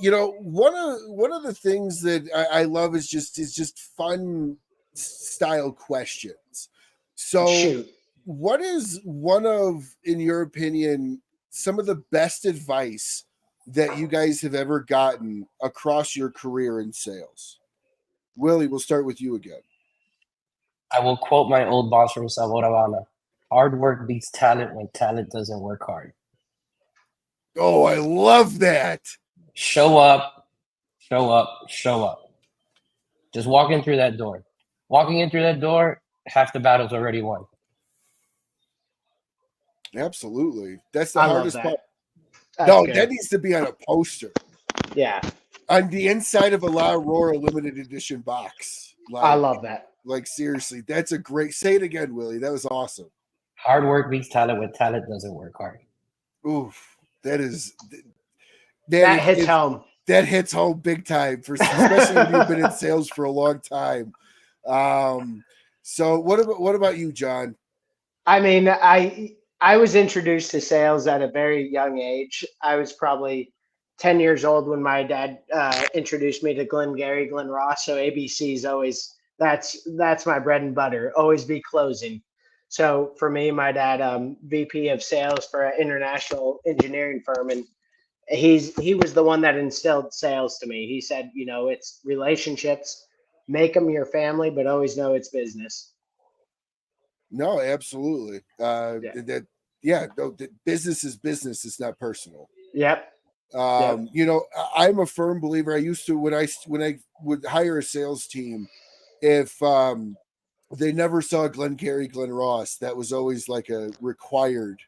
one of the things that I love is just fun style questions. So, Shoot. What is one of, in your opinion, some of the best advice that you guys have ever gotten across your career in sales? Willie, we'll start with you again. I will quote my old boss from Sabor Habana. Hard work beats talent when talent doesn't work hard. Oh, I love that. Show up. Just walking through that door. Walking in through that door, half the battle's already won. Absolutely. That's the hardest part. That needs to be on a poster. Yeah. On the inside of a La Aurora limited edition box. I love that. Like, seriously, that's a great... Say it again, Willie. That was awesome. Hard work beats talent when talent doesn't work hard. Oof. That hits home. That hits home big time, especially when you've been in sales for a long time. So what about you, John? I mean, I was introduced to sales at a very young age. I was probably 10 years old when my dad introduced me to Glengarry, Glen Ross. So ABC is always, that's my bread and butter, always be closing. So for me, my dad, VP of sales for an international engineering firm, and he was the one that instilled sales to me. He said, it's relationships, make them your family, but always know it's business. No, absolutely. Business is business. It's not personal. Yep. I'm a firm believer. I used to, when I would hire a sales team, if they never saw Glengarry, Glen Ross, that was always like a required.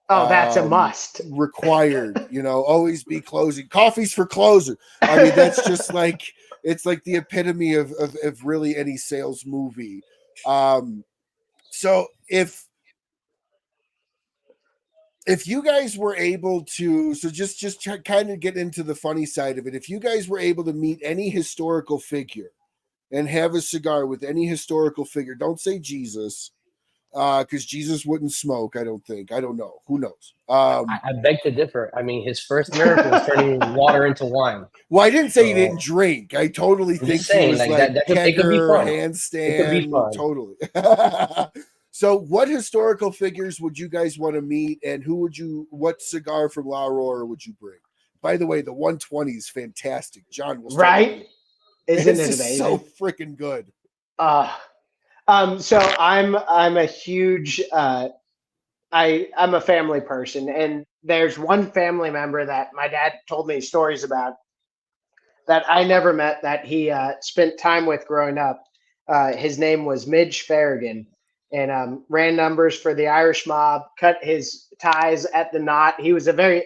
Oh, that's a must. Required, always be closing. Coffee's for closer. I mean, that's just like, it's like the epitome of really any sales movie. So if you guys were able to, just kind of get into the funny side of it, if you guys were able to meet any historical figure and have a cigar with any historical figure, don't say Jesus, because Jesus wouldn't smoke, I don't think. I don't know. Who knows? I beg to differ. I mean, his first miracle was turning water into wine. Well, I didn't say he didn't drink. I totally think he was like it could be fun. handstand. It could be fun. Totally. So what historical figures would you guys want to meet, and what cigar from La Aurora would you bring? By the way, the 120 is fantastic. John, we'll start with you. Isn't This it is amazing? so freaking good. So I'm a huge I'm a family person, and there's one family member that my dad told me stories about that I never met, that he spent time with growing up. His name was Midge Ferrigen, and ran numbers for the Irish mob, cut his ties at the knot. He was a very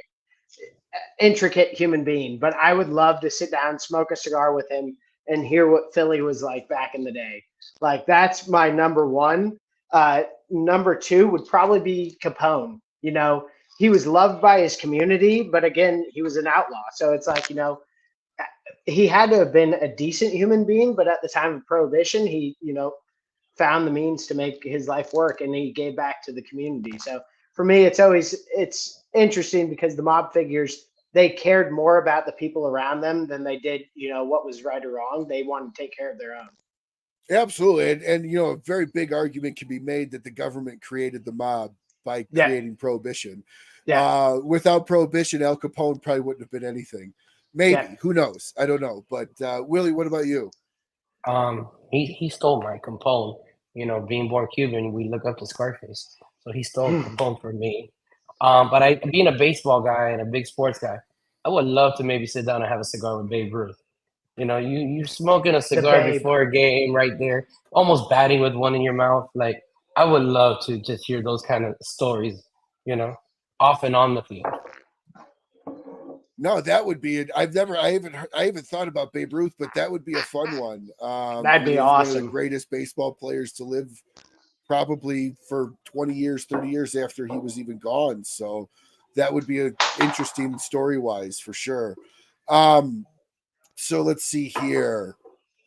intricate human being, but I would love to sit down, smoke a cigar with him, and hear what Philly was like back in the day. Like, that's my number one. Number two would probably be Capone. You know, he was loved by his community, but again, he was an outlaw. So it's like, you know, he had to have been a decent human being, but at the time of Prohibition, he, you know, found the means to make his life work, and he gave back to the community. So for me, it's interesting because the mob figures, they cared more about the people around them than they did, you know, what was right or wrong. They wanted to take care of their own. Absolutely. And you know, a very big argument can be made that the government created the mob by creating Prohibition. Without Prohibition, Al Capone probably wouldn't have been anything. Maybe. Who knows? I don't know. But Willie, what about you? He stole my Capone. You know, being born Cuban, we look up to Scarface. So he stole Capone from me. But being a baseball guy and a big sports guy, I would love to maybe sit down and have a cigar with Babe Ruth. You know, you smoking a cigar before a game right there, almost batting with one in your mouth. Like, I would love to just hear those kind of stories, you know, off and on the field. No, that would be it. I haven't thought about Babe Ruth, but that would be a fun one. That'd be awesome. One of the greatest baseball players to live, probably for 20 years, 30 years after he was even gone. So that would be an interesting story-wise for sure. So let's see here.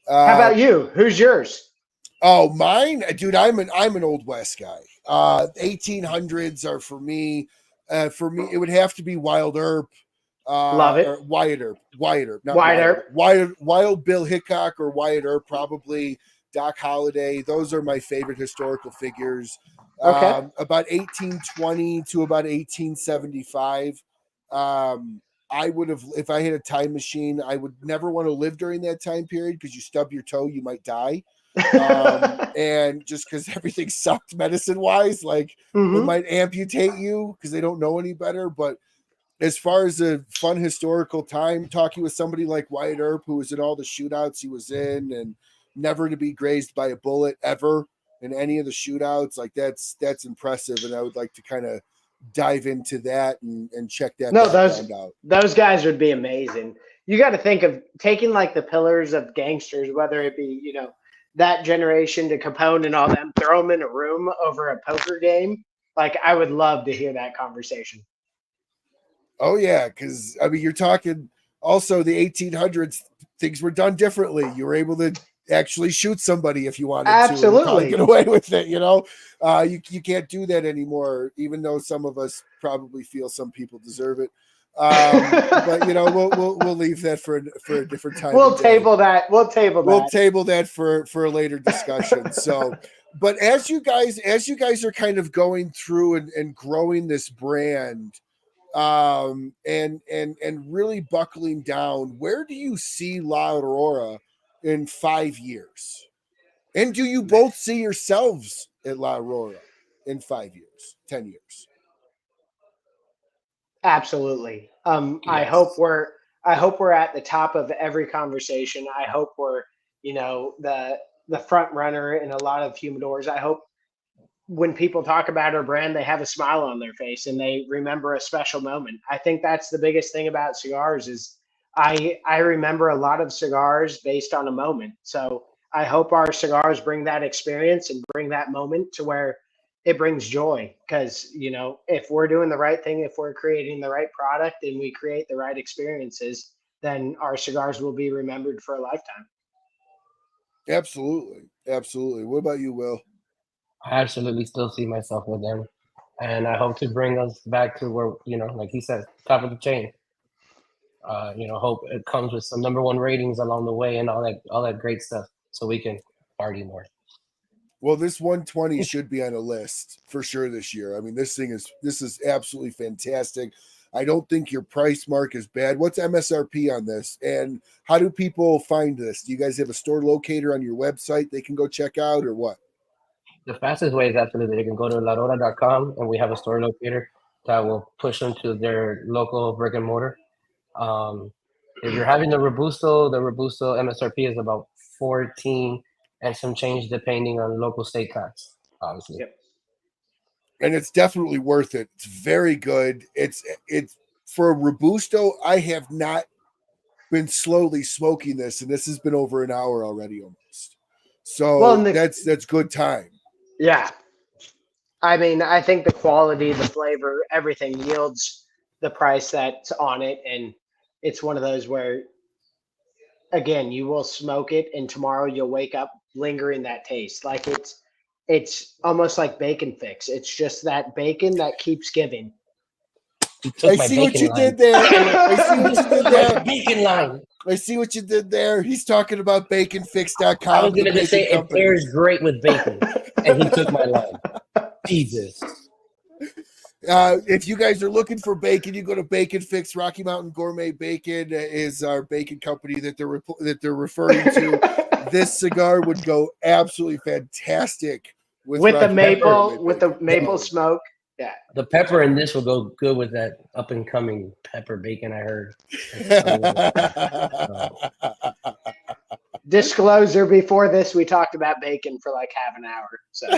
How about you? Who's yours? Oh, mine, dude. I'm an Old West guy. 1800s are for me. For me, it would have to be Wild Earp. Love it. Or Wyatt Earp. Wild Bill Hickok or Wyatt Earp, probably. Doc Holliday. Those are my favorite historical figures. Okay. About 1820 to about 1875. I would have, if I had a time machine, I would never want to live during that time period because you stub your toe, you might die. And just because everything sucked medicine wise, like it might amputate you because they don't know any better. But as far as a fun historical time, talking with somebody like Wyatt Earp, who was in all the shootouts he was in and never to be grazed by a bullet ever in any of the shootouts, like that's impressive. And I would like to kind of dive into that and check that background out. Those guys would be amazing. You got to think of taking like the pillars of gangsters, whether it be, you know, that generation to Capone and all them, throw them in a room over a poker game. Like, I would love to hear that conversation. Oh yeah, because I mean, you're talking also the 1800s. Things were done differently. You were able to actually shoot somebody if you wanted to. Get away with it. You know, you can't do that anymore. Even though some of us probably feel some people deserve it. But you know, we'll leave that for a different time. We'll table that for a later discussion. So, but as you guys are kind of going through and growing this brand, and really buckling down, where do you see La Aurora in 5 years? And do you both see yourselves at La Aurora in 5 years, 10 years? Absolutely. Yes. I hope we're at the top of every conversation. I hope we're, you know, the front runner in a lot of humidors. I hope when people talk about our brand, they have a smile on their face and they remember a special moment. I think that's the biggest thing about cigars is I remember a lot of cigars based on a moment. So I hope our cigars bring that experience and bring that moment to where it brings joy. Because, you know, if we're doing the right thing, if we're creating the right product and we create the right experiences, then our cigars will be remembered for a lifetime. Absolutely. Absolutely. What about you, Will? I absolutely still see myself with them. And I hope to bring us back to where, you know, like he said, top of the chain. You know, hope it comes with some #1 ratings along the way and all that great stuff so we can party more. Well, this 120 should be on a list for sure this year. I mean, this is absolutely fantastic. I don't think your price mark is bad. What's MSRP on this? And how do people find this? Do you guys have a store locator on your website they can go check out, or what? The fastest way is absolutely they can go to larora.com, and we have a store locator that will push them to their local brick and mortar. If you're having the Robusto MSRP is about 14 and some change depending on local state tax, obviously. Yep. And it's definitely worth it. It's very good. It's for a Robusto. I have not been slowly smoking this, and this has been over an hour already almost. So that's good time. Yeah. I mean, I think the quality, the flavor, everything yields the price that's on it. And it's one of those where, again, you will smoke it and tomorrow you'll wake up lingering that taste. Like it's almost like bacon fix. It's just that bacon that keeps giving. I see what you did there. I see what you did there. Bacon line. I see what you did there. He's talking about baconfix.com. I was going to say it pairs great with bacon, and he took my line. Jesus. If you guys are looking for bacon, you go to Bacon Fix. Rocky Mountain Gourmet Bacon is our bacon company that they're referring to. This cigar would go absolutely fantastic with the maple smoke. Yeah, the pepper in this will go good with that up and coming pepper bacon I heard. Disclosure: before this, we talked about bacon for like half an hour. So,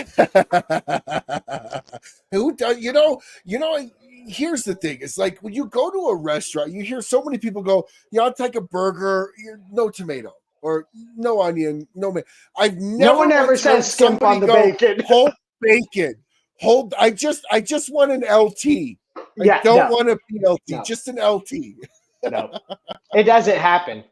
here's the thing: it's like when you go to a restaurant, you hear so many people go, "I'll take a burger, no tomato or no onion, no." I've never. No one ever says skimp on the bacon. Hold bacon. Hold. I just want an LT. I don't want a PLT. Just an LT. No, it doesn't happen.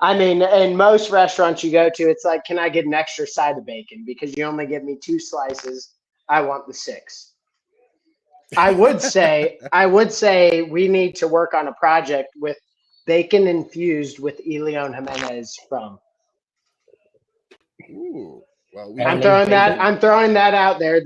I mean, in most restaurants you go to, it's like, can I get an extra side of bacon? Because you only give me 2 slices. I want the 6. I would say we need to work on a project with bacon infused with Leon Jimenez rum. Ooh, well, I'm throwing that out there.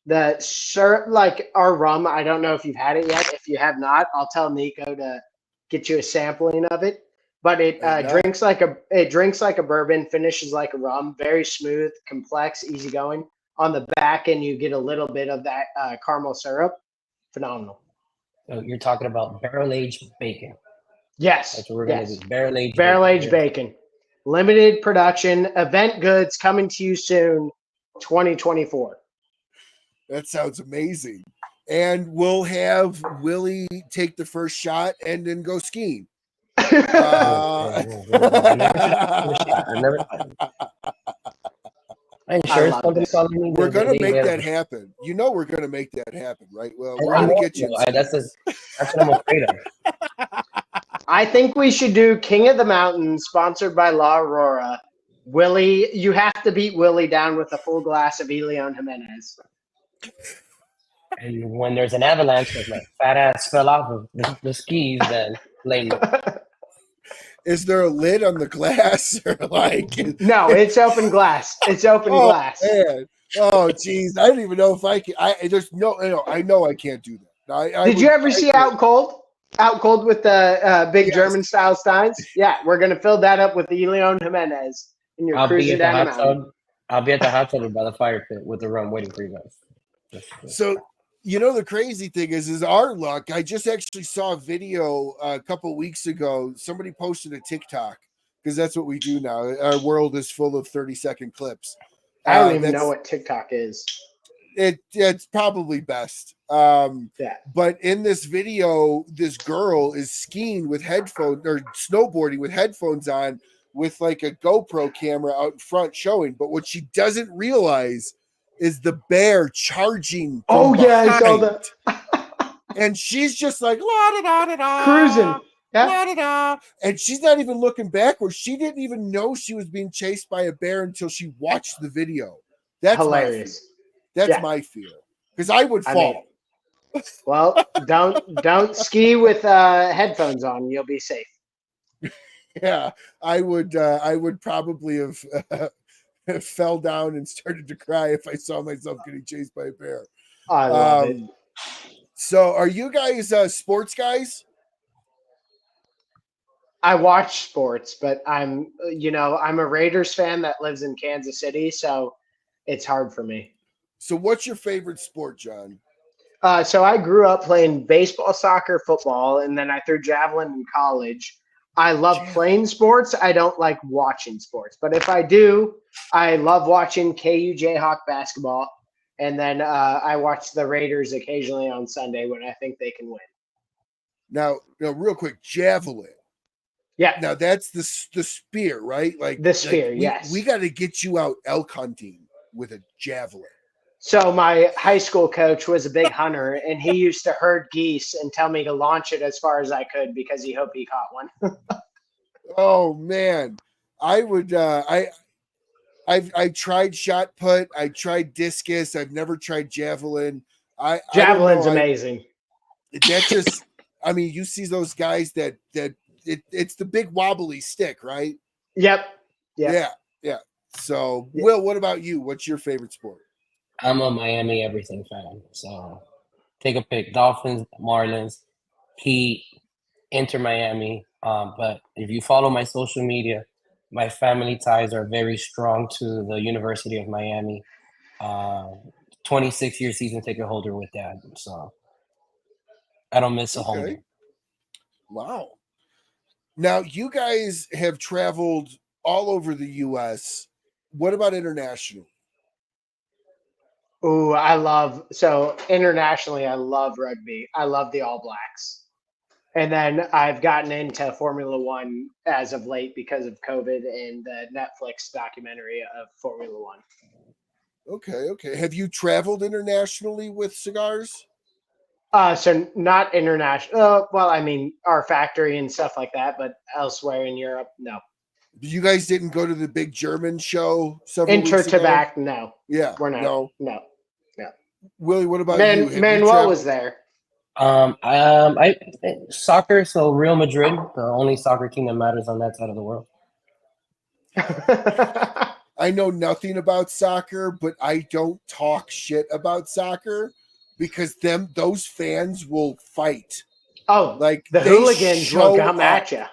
The syrup, like our rum, I don't know if you've had it yet. If you have not, I'll tell Nico to get you a sampling of it. But it drinks like a bourbon, finishes like a rum, very smooth, complex, easygoing. On the back end, you get a little bit of that caramel syrup. Phenomenal. So you're talking about barrel-aged bacon. Yes. That's what we're going to do. Barrel-aged bacon. Limited production, event goods coming to you soon, 2024. That sounds amazing. And we'll have Willie take the first shot and then go skiing. We're gonna make that happen. You know we're gonna make that happen, right? Well, we're gonna get you. That's what I'm afraid of. I think we should do King of the Mountain, sponsored by La Aurora. Willie, you have to beat Willie down with a full glass of Leon Jimenez. And when there's an avalanche, because my fat ass fell off of the skis, then late. Is there a lid on the glass or like? No, it's open glass. It's open glass. Man. Oh, geez, I don't even know if I can. I know I can't do that. Did you ever see Out Cold? Out Cold with the big German style steins? Yeah, we're gonna fill that up with the Leon Jimenez, and you're cruising down the mountain. I'll be at the hot tub by the fire pit with the rum waiting for you guys. So, the crazy thing is our luck. I just actually saw a video a couple weeks ago. Somebody posted a TikTok because that's what we do now. Our world is full of 30-second clips. I don't even know what TikTok is. It's probably best. But in this video, this girl is skiing with headphones or snowboarding with headphones on with like a GoPro camera out in front showing. But what she doesn't realize is the bear charging. Oh, yeah, I saw that. And she's just like, la-da-da-da-da. Cruising. Yeah. La-da-da. And she's not even looking backwards. She didn't even know she was being chased by a bear until she watched the video. That's hilarious. That's my fear. Because I would fall. Well, don't ski with headphones on. You'll be safe. Yeah, I would probably have fell down and started to cry if I saw myself getting chased by a bear. I love it. So are you guys sports guys? I watch sports, but I'm a Raiders fan that lives in Kansas City, so it's hard for me. So what's your favorite sport, John? So I grew up playing baseball, soccer, football, and then I threw javelin in college. I love playing sports. I don't like watching sports, but if I do, I love watching KU Jayhawk basketball. And then I watch the Raiders occasionally on Sunday when I think they can win. Now, real quick, javelin. Yeah. Now that's the spear, right? Like the spear, yes. We got to get you out elk hunting with a javelin. So my high school coach was a big hunter, and he used to herd geese and tell me to launch it as far as I could because he hoped he caught one. Oh man, I would. I've tried shot put. I tried discus. I've never tried javelin. Javelin's amazing. That just, I mean, you see those guys that it's the big wobbly stick, right? Yep. Yeah. So, Will, what about you? What's your favorite sport? I'm a Miami everything fan. So take a pick. Dolphins, Marlins, Heat, Inter Miami. But if you follow my social media, my family ties are very strong to the University of Miami. 26-year season ticket holder with that. So I don't miss a home game. Wow. Now, you guys have traveled all over the U.S. What about international? Ooh, internationally, I love rugby. I love the All Blacks. And then I've gotten into Formula One as of late because of COVID and the Netflix documentary of Formula One. Okay. Have you traveled internationally with cigars? So not international. Well, I mean, our factory and stuff like that, but elsewhere in Europe, no. You guys didn't go to the big German show several weeks ago? Intertabac, no. Yeah. We're not. No. Willie, what about you? Manuel was there. I soccer. So Real Madrid, the only soccer team that matters on that side of the world. I know nothing about soccer, but I don't talk shit about soccer because those fans will fight. Oh, like the hooligans will come at you.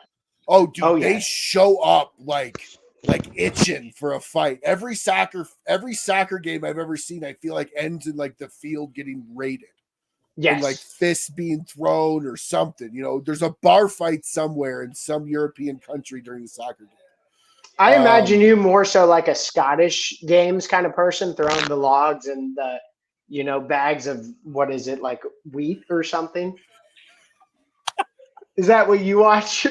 Oh, dude, they show up like itching for a fight. Every soccer game I've ever seen, I feel like ends in like the field getting raided. Yes. And like fists being thrown or something. There's a bar fight somewhere in some European country during the soccer game. I imagine you more so like a Scottish games kind of person, throwing the logs and the, bags of, what is it, like wheat or something? Is that what you watch?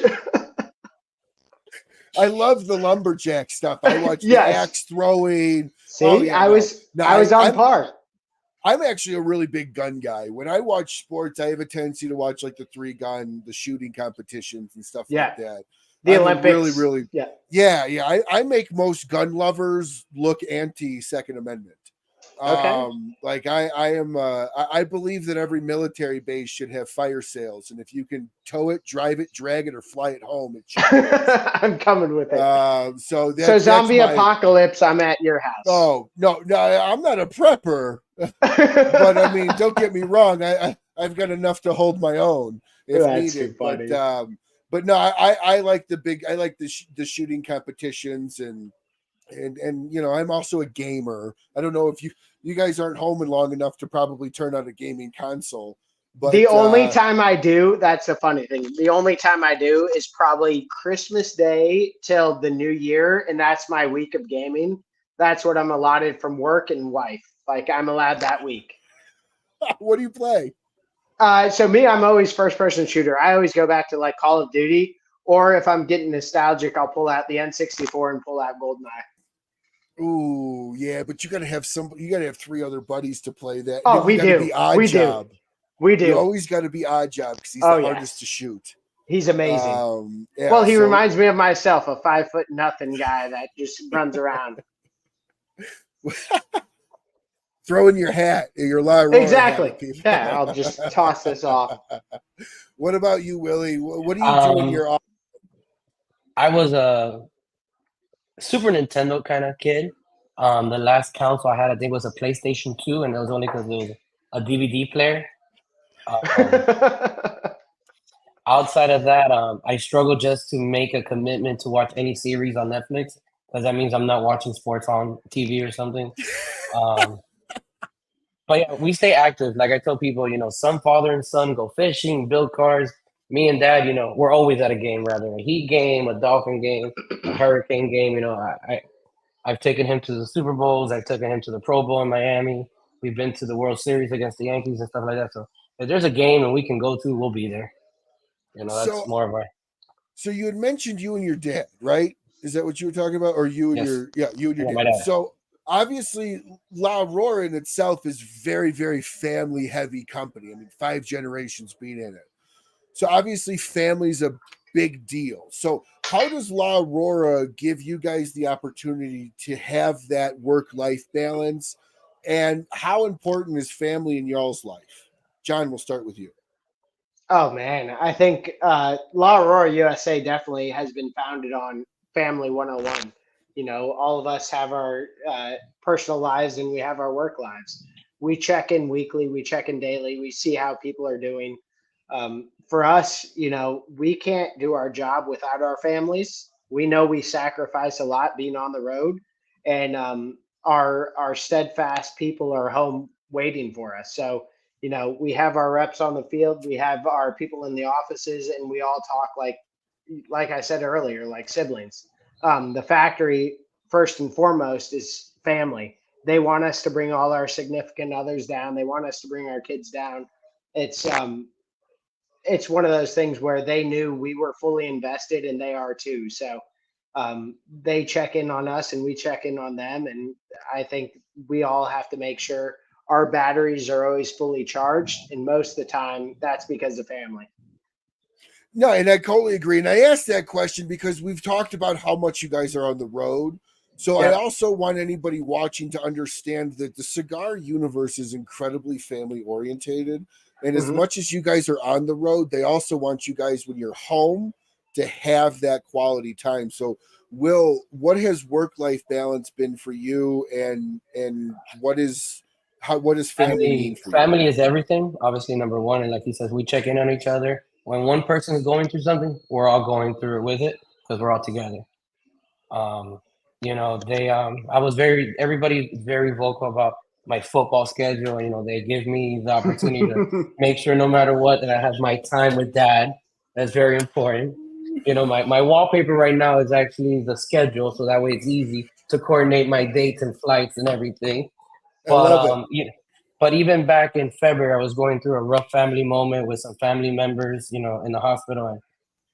I love the lumberjack stuff. I watch the axe throwing. See, I was on par. I'm actually a really big gun guy. When I watch sports, I have a tendency to watch like the 3-gun, the shooting competitions and stuff like that. The Olympics. Really. Yeah. I make most gun lovers look anti-Second Amendment. Okay. I believe that every military base should have fire sales, and if you can tow it, drive it, drag it, or fly it home, it should. I'm coming with it. So zombie apocalypse, I'm at your house. Oh no, I'm not a prepper, but I mean, don't get me wrong, I've got enough to hold my own if needed. But no, I like the shooting competitions and I'm also a gamer. I don't know if you guys aren't home in long enough to probably turn on a gaming console. But the only time I do, that's a funny thing. The only time I do is probably Christmas Day till the New Year, and that's my week of gaming. That's what I'm allotted from work and wife. Like I'm allowed that week. What do you play? So I'm always first-person shooter. I always go back to like Call of Duty, or if I'm getting nostalgic, I'll pull out the N64 and pull out GoldenEye. Ooh, yeah, but you got to have 3 other buddies to play that. Oh, we do. We do. You always got to be Odd Job because he's the hardest to shoot. He's amazing. He reminds me of myself, a 5'0" guy that just runs around. Throwing your hat, your Aurora exactly. Hat, I'll just toss this off. What about you, Willie? What do you do in your office? I was a Super Nintendo kind of kid. The last console I had, I think, was a PlayStation 2, and it was only because it was a DVD player. Outside of that, I struggle just to make a commitment to watch any series on Netflix, because that means I'm not watching sports on TV or something. But yeah, we stay active. Like I tell people, some father and son go fishing, build cars. Me and dad, we're always at a game, rather a Heat game, a Dolphin game, a Hurricane game. I've taken him to the Super Bowls. I've taken him to the Pro Bowl in Miami. We've been to the World Series against the Yankees and stuff like that. So if there's a game and we can go to, we'll be there. That's more of our. So you had mentioned you and your dad, right? Is that what you were talking about, or you and Yes. you and your dad? So obviously, La Aurora in itself is very, very family-heavy company. I mean, 5 generations being in it. So obviously, family's a big deal. So how does La Aurora give you guys the opportunity to have that work-life balance? And how important is family in y'all's life? John, we'll start with you. Oh man, I think La Aurora USA definitely has been founded on Family 101. All of us have our personal lives and we have our work lives. We check in weekly, we check in daily, we see how people are doing. For us, we can't do our job without our families. We know we sacrifice a lot being on the road, and our steadfast people are home waiting for us. So we have our reps on the field, we have our people in the offices, and we all talk like I said earlier, like siblings. The factory, first and foremost, is family. They want us to bring all our significant others down. They want us to bring our kids down. It's one of those things where they knew we were fully invested, and they are too. So they check in on us and we check in on them. And I think we all have to make sure our batteries are always fully charged. And most of the time that's because of family. No, and I totally agree. And I asked that question because we've talked about how much you guys are on the road. So I also want anybody watching to understand that the cigar universe is incredibly family orientated. And as much as you guys are on the road, they also want you guys, when you're home, to have that quality time. So Will, what has work-life balance been for you, and what does family mean for you? Family is everything, obviously, number one. And like he says, we check in on each other. When one person is going through something, we're all going through it with it because we're all together. Everybody's very vocal about my football schedule. They give me the opportunity to make sure no matter what that I have my time with dad. That's very important. My wallpaper right now is actually the schedule, so that way it's easy to coordinate my dates and flights and everything. But but even back in February, I was going through a rough family moment with some family members, in the hospital. And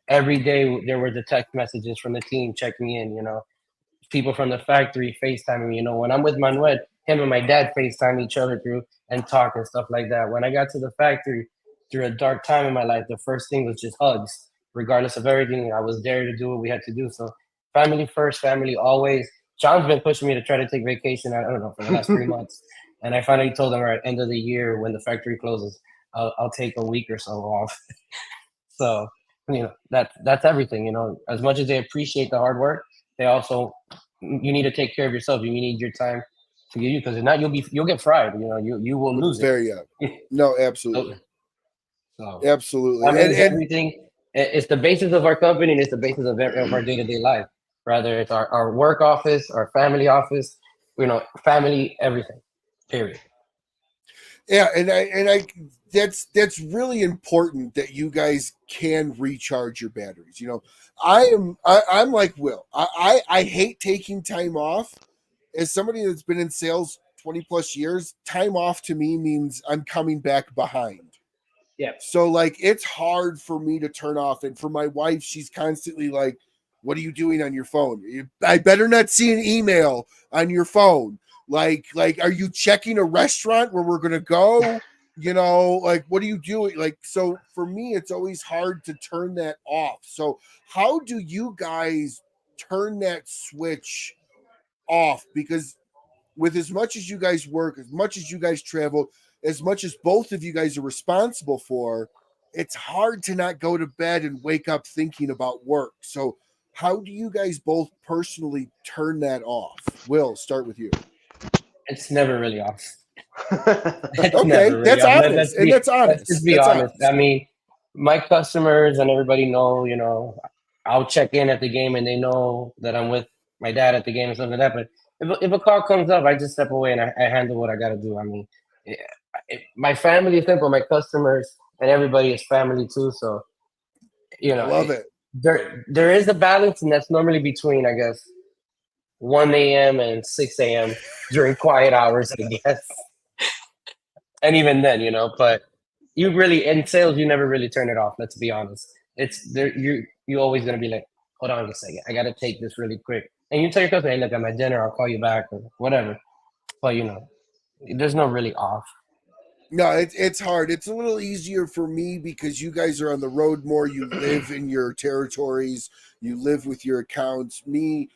every day there were the text messages from the team checking in, people from the factory FaceTiming me. When I'm with Manuel, him and my dad FaceTime each other through and talk and stuff like that. When I got to the factory through a dark time in my life, the first thing was just hugs. Regardless of everything, I was there to do what we had to do. So family first, family always. John's been pushing me to try to take vacation, I don't know, for the last 3 months. And I finally told him at the end of the year when the factory closes, I'll take a week or so off. So, that's everything. As much as they appreciate the hard work, they also, you need to take care of yourself. You need your time to give you, because if not, you'll get fried. You will lose it. No, absolutely. So, absolutely. And everything. It's the basis of our company, and it's the basis of our day-to-day life. Rather it's our work office, our family office, family, everything. Period. Yeah, and I that's really important that you guys can recharge your batteries. I'm like Will. I hate taking time off. As somebody that's been in sales 20 plus years, time off to me means I'm coming back behind. Yeah. So it's hard for me to turn off. And for my wife, she's constantly like, what are you doing on your phone? I better not see an email on your phone. Like, are you checking a restaurant where we're going to go? What are you doing? So for me, it's always hard to turn that off. So how do you guys turn that switch off? Because with as much as you guys work, as much as you guys travel, as much as both of you guys are responsible for, it's hard to not go to bed and wake up thinking about work. So how do you guys both personally turn that off? Will, start with you. It's never really off. Okay, that's honest, and that's honest. Let's just be honest. I mean, my customers and everybody know, you know, I'll check in at the game and they know that I'm with my dad at the game and stuff like that. But if a call comes up, I just step away and I handle what I got to do. I mean, my family is simple. My customers and everybody is family too. So, you know, I love it. There is a balance, and that's normally between, I guess, 1 a.m. and 6 a.m. during quiet hours, I guess. And even then, you know, but you really, in sales, you never really turn it off. Let's be honest. It's there. You always gonna be like, hold on a second, I gotta take this really quick. And you tell your customer, hey, look, I'm at dinner. I'll call you back or whatever. But you know, there's no really off. No, it's hard. It's a little easier for me because you guys are on the road more. You live in your territories. You live with your accounts. Me,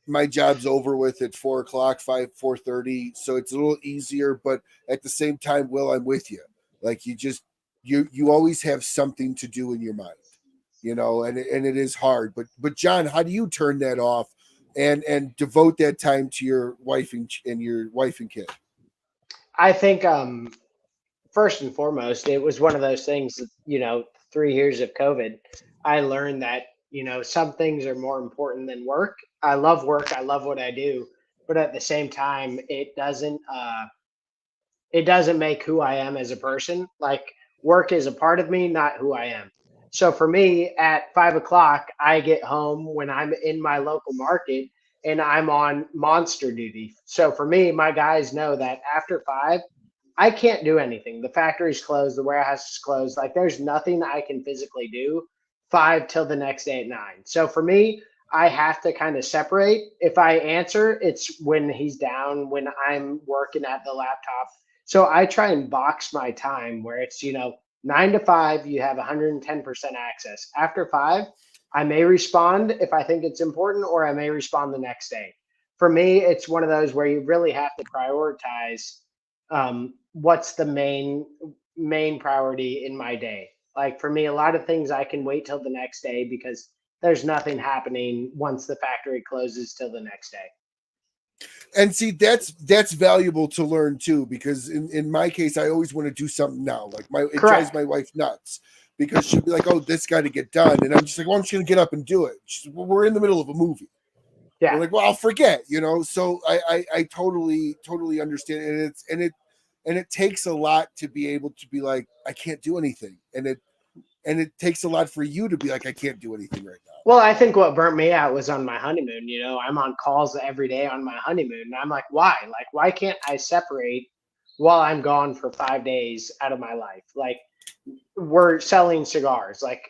my job's over with at 4 o'clock, 4:30. So it's a little easier, but at the same time, Will, I'm with you. Like you always have something to do in your mind, you know, and it is hard. But John, how do you turn that off and devote that time to your wife and kid? I think first and foremost, it was one of those things that, you know, 3 years of COVID, I learned that, you know, some things are more important than work. I love work. I love what I do. But at the same time, it doesn't make who I am as a person. Like, work is a part of me, not who I am. So for me, at 5 o'clock, I get home when I'm in my local market and I'm on monster duty. So for me, my guys know that after 5, I can't do anything. The factory's closed, the warehouse is closed. Like, there's nothing I can physically do 5 till the next day at 9. So for me, I have to kind of separate. If I answer, it's when he's down, when I'm working at the laptop. So I try and box my time where it's, you know, 9 to 5, you have 110% access. After 5, I may respond if I think it's important, or I may respond the next day. For me, it's one of those where you really have to prioritize what's the main priority in my day. Like, for me, a lot of things I can wait till the next day because there's nothing happening once the factory closes till the next day. And see, that's valuable to learn too, because in my case, I always want to do something now. Like it drives my wife nuts because she'll be like, "Oh, this got to get done," and I'm just like, "Well, I'm just gonna get up and do it." She's like, "Well, we're in the middle of a movie." Yeah. We're like, "Well, I'll forget," you know. So I totally understand, and it takes a lot to be able to be like, I can't do anything, and it takes a lot for you to be like, I can't do anything right now. Well, I think what burnt me out was on my honeymoon. You know, I'm on calls every day on my honeymoon. And I'm like, why? Like, why can't I separate while I'm gone for 5 days out of my life? Like, we're selling cigars. Like,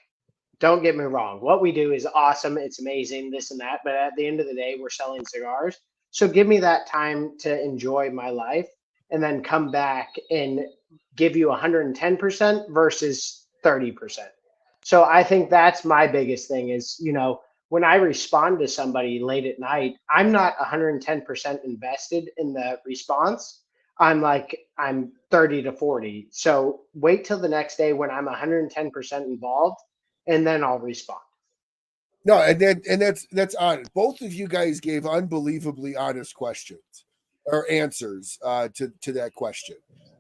don't get me wrong. What we do is awesome. It's amazing, this and that. But at the end of the day, we're selling cigars. So give me that time to enjoy my life and then come back and give you 110% versus 30%. So I think that's my biggest thing is, you know, when I respond to somebody late at night, I'm not 110% invested in the response. I'm 30 to 40. So wait till the next day when I'm 110% involved, and then I'll respond. No, and that's honest. Both of you guys gave unbelievably honest questions or answers to that question.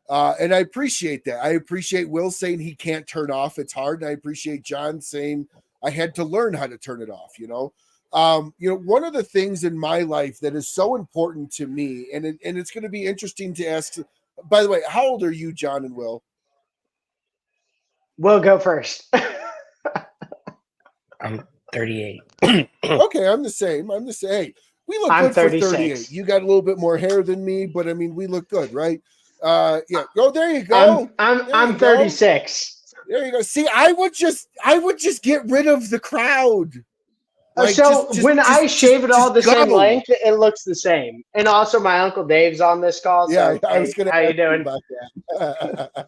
And I appreciate that. I appreciate Will saying he can't turn off. It's hard. And I appreciate John saying I had to learn how to turn it off, you know. One of the things in my life that is so important to me, and it's going to be interesting to ask, by the way, how old are you, John and Will? Will, go first. I'm 38. Okay, I'm the same. Hey, we look good 36. For 38. You got a little bit more hair than me, but I mean, we look good, right? Yeah. Oh, there you go. I'm 36. There you go. See, I would just get rid of the crowd. Like, when I shave it all the same length, it looks the same. And also, my Uncle Dave's on this call. Yeah, so, I was going to. How you doing? About that.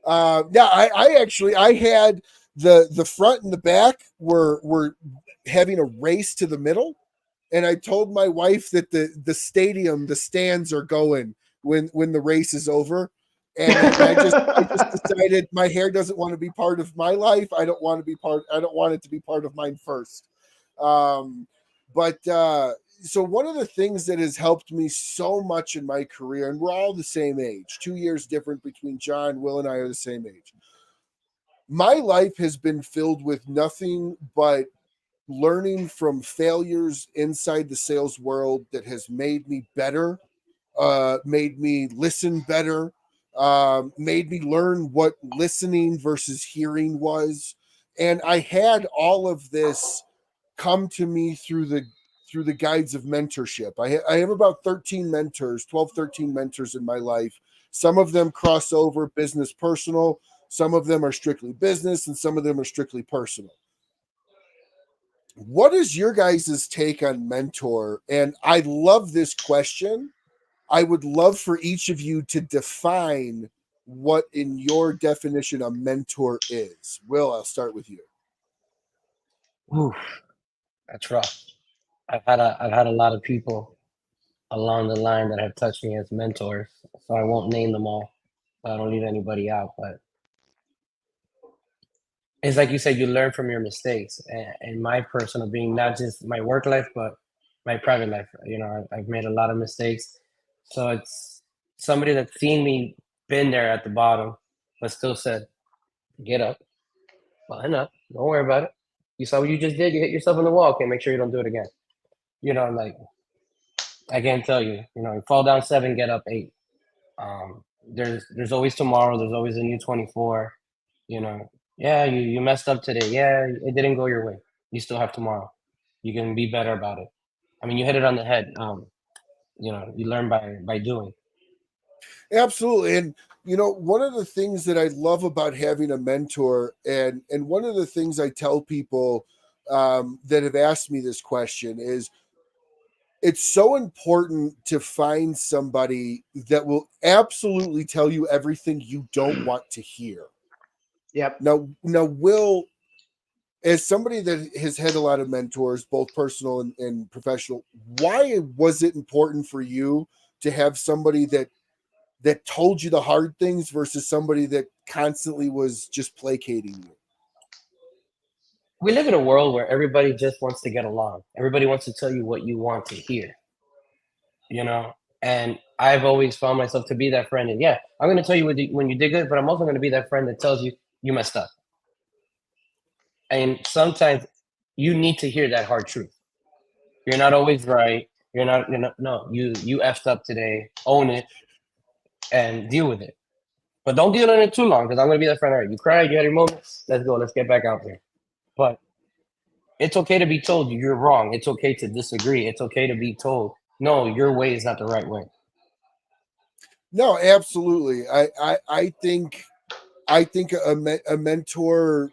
I had the front and the back were having a race to the middle, and I told my wife that the stands are going when the race is over. And I just decided my hair doesn't want to be part of my life. I don't want it to be part of mine first. But so one of the things that has helped me so much in my career, and we're all the same age, 2 years different between John, Will, and I are the same age. My life has been filled with nothing but learning from failures inside the sales world that has made me better, made me listen better, made me learn what listening versus hearing was. And I had all of this come to me through the guides of mentorship. I have about 13 mentors, 12, 13 mentors in my life. Some of them cross over business, personal. Some of them are strictly business, and some of them are strictly personal. What is your guys' take on mentor? And I love this question. I would love for each of you to define what, in your definition, a mentor is. Will, I'll start with you. Oof, that's rough. I've had a lot of people along the line that have touched me as mentors, so I won't name them all. So I don't leave anybody out, but it's like you said, you learn from your mistakes. And my personal being, not just my work life, but my private life. You know, I've made a lot of mistakes. So it's somebody that's seen me, been there at the bottom, but still said, get up, line up, don't worry about it. You saw what you just did, you hit yourself in the wall. Okay, make sure you don't do it again. You know, like, I can't tell you, you know, you fall down 7, get up 8. There's always tomorrow. There's always a new 24. You know, yeah, you messed up today. Yeah, it didn't go your way. You still have tomorrow. You can be better about it. I mean, you hit it on the head. You know, you learn by doing. Absolutely. And you know, one of the things that I love about having a mentor, and one of the things I tell people that have asked me this question is, it's so important to find somebody that will absolutely tell you everything you don't want to hear. Yep. Now, Will, as somebody that has had a lot of mentors, both personal and professional, why was it important for you to have somebody that told you the hard things versus somebody that constantly was just placating you? We live in a world where everybody just wants to get along. Everybody wants to tell you what you want to hear. You know, and I've always found myself to be that friend. And yeah, I'm going to tell you when you did good, but I'm also going to be that friend that tells you you messed up. And sometimes you need to hear that hard truth. You're not always right. You're not, no, you effed up today. Own it and deal with it. But don't deal in it too long, because I'm going to be that friend. All right, you cried, you had your moments. Let's go. Let's get back out there. But it's okay to be told you're wrong. It's okay to disagree. It's okay to be told, no, your way is not the right way. No, absolutely. I think a mentor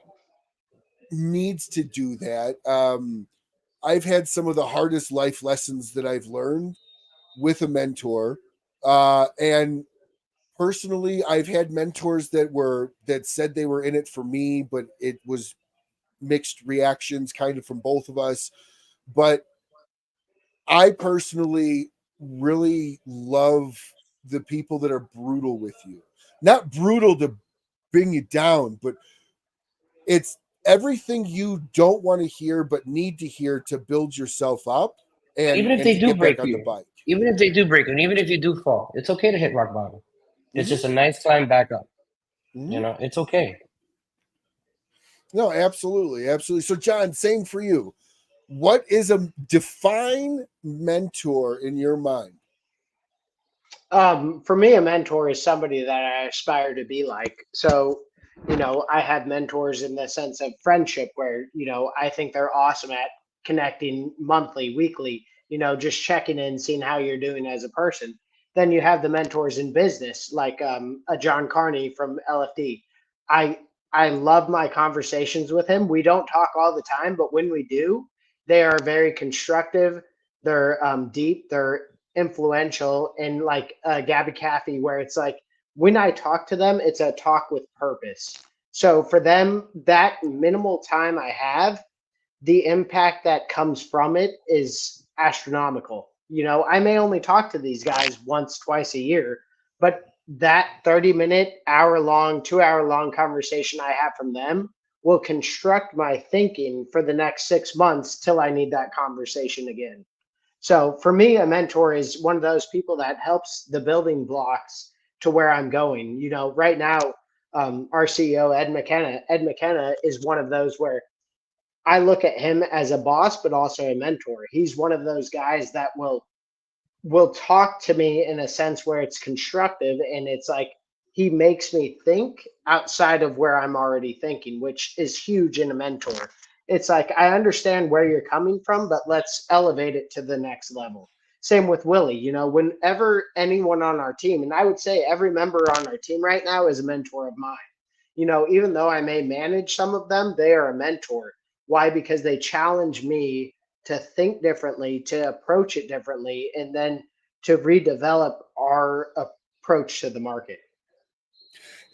needs to do that. I've had some of the hardest life lessons that I've learned with a mentor. And personally, I've had mentors that said they were in it for me, but it was mixed reactions kind of from both of us. But I personally really love the people that are brutal with you. Not brutal to bring you down, but it's everything you don't want to hear but need to hear to build yourself up and even if they to do get break back on you, the bike. even if they do break you, and even if you do fall, it's okay to hit rock bottom. It's just a nice climb back up. Mm-hmm. You know, it's okay. No, absolutely. Absolutely. So John, same for you. What is a define mentor in your mind? For me, a mentor is somebody that I aspire to be like. So, you know, I have mentors in the sense of friendship where, you know, I think they're awesome at connecting monthly, weekly, you know, just checking in, seeing how you're doing as a person. Then you have the mentors in business, like a John Carney from LFD. I I love my conversations with him. We don't talk all the time, but when we do, they are very constructive. They're deep. They're influential, and like Gabby Caffey, where it's like when I talk to them, it's a talk with purpose. So for them, that minimal time I have, the impact that comes from it is astronomical. You know, I may only talk to these guys once, twice a year, but that 30-minute, hour long, 2 hour long conversation I have from them will construct my thinking for the next 6 months till I need that conversation again. So for me, a mentor is one of those people that helps the building blocks to where I'm going. You know, right now, our CEO, Ed McKenna is one of those where I look at him as a boss, but also a mentor. He's one of those guys that will talk to me in a sense where it's constructive, and it's like he makes me think outside of where I'm already thinking, which is huge in a mentor. It's like, I understand where you're coming from, but let's elevate it to the next level. Same with Willie. You know, whenever anyone on our team, and I would say every member on our team right now is a mentor of mine. You know, even though I may manage some of them, they are a mentor. Why? Because they challenge me to think differently, to approach it differently, and then to redevelop our approach to the market.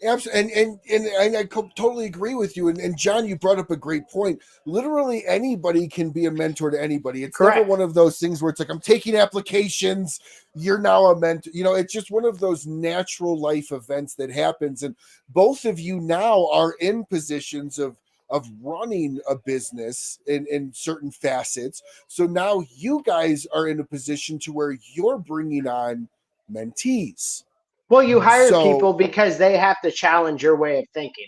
Absolutely, and I totally agree with you. And John, you brought up a great point. Literally, anybody can be a mentor to anybody. It's Correct. never one of those things where it's like, I'm taking applications, you're now a mentor. You know, it's just one of those natural life events that happens. And both of you now are in positions of running a business in certain facets. So now you guys are in a position to where you're bringing on mentees. Well, you hire So- people because they have to challenge your way of thinking.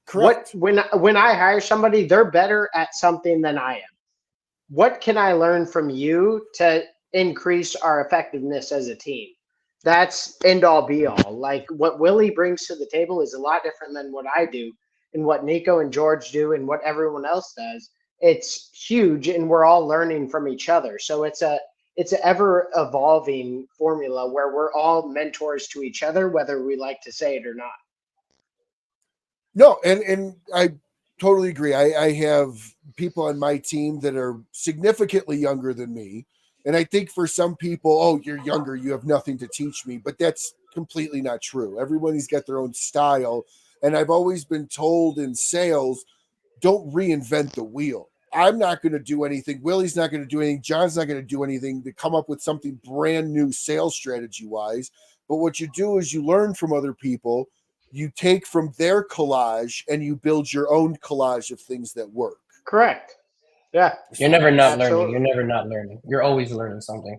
Correct. When I hire somebody, they're better at something than I am. What can I learn from you to increase our effectiveness as a team? That's end all be all. Like what Willie brings to the table is a lot different than what I do, and what Nico and George do, and what everyone else does. It's huge, and we're all learning from each other. So it's an ever evolving formula where we're all mentors to each other, whether we like to say it or not. No, and I totally agree. I have people on my team that are significantly younger than me. And I think for some people, oh, you're younger, you have nothing to teach me. But that's completely not true. Everybody's got their own style. And I've always been told in sales, don't reinvent the wheel. I'm not going to do anything. Willie's not going to do anything. John's not going to do anything to come up with something brand new sales strategy wise. But what you do is you learn from other people. You take from their collage and you build your own collage of things that work. Correct. Yeah. You're never not Absolutely. learning. You're never not learning. You're always learning something.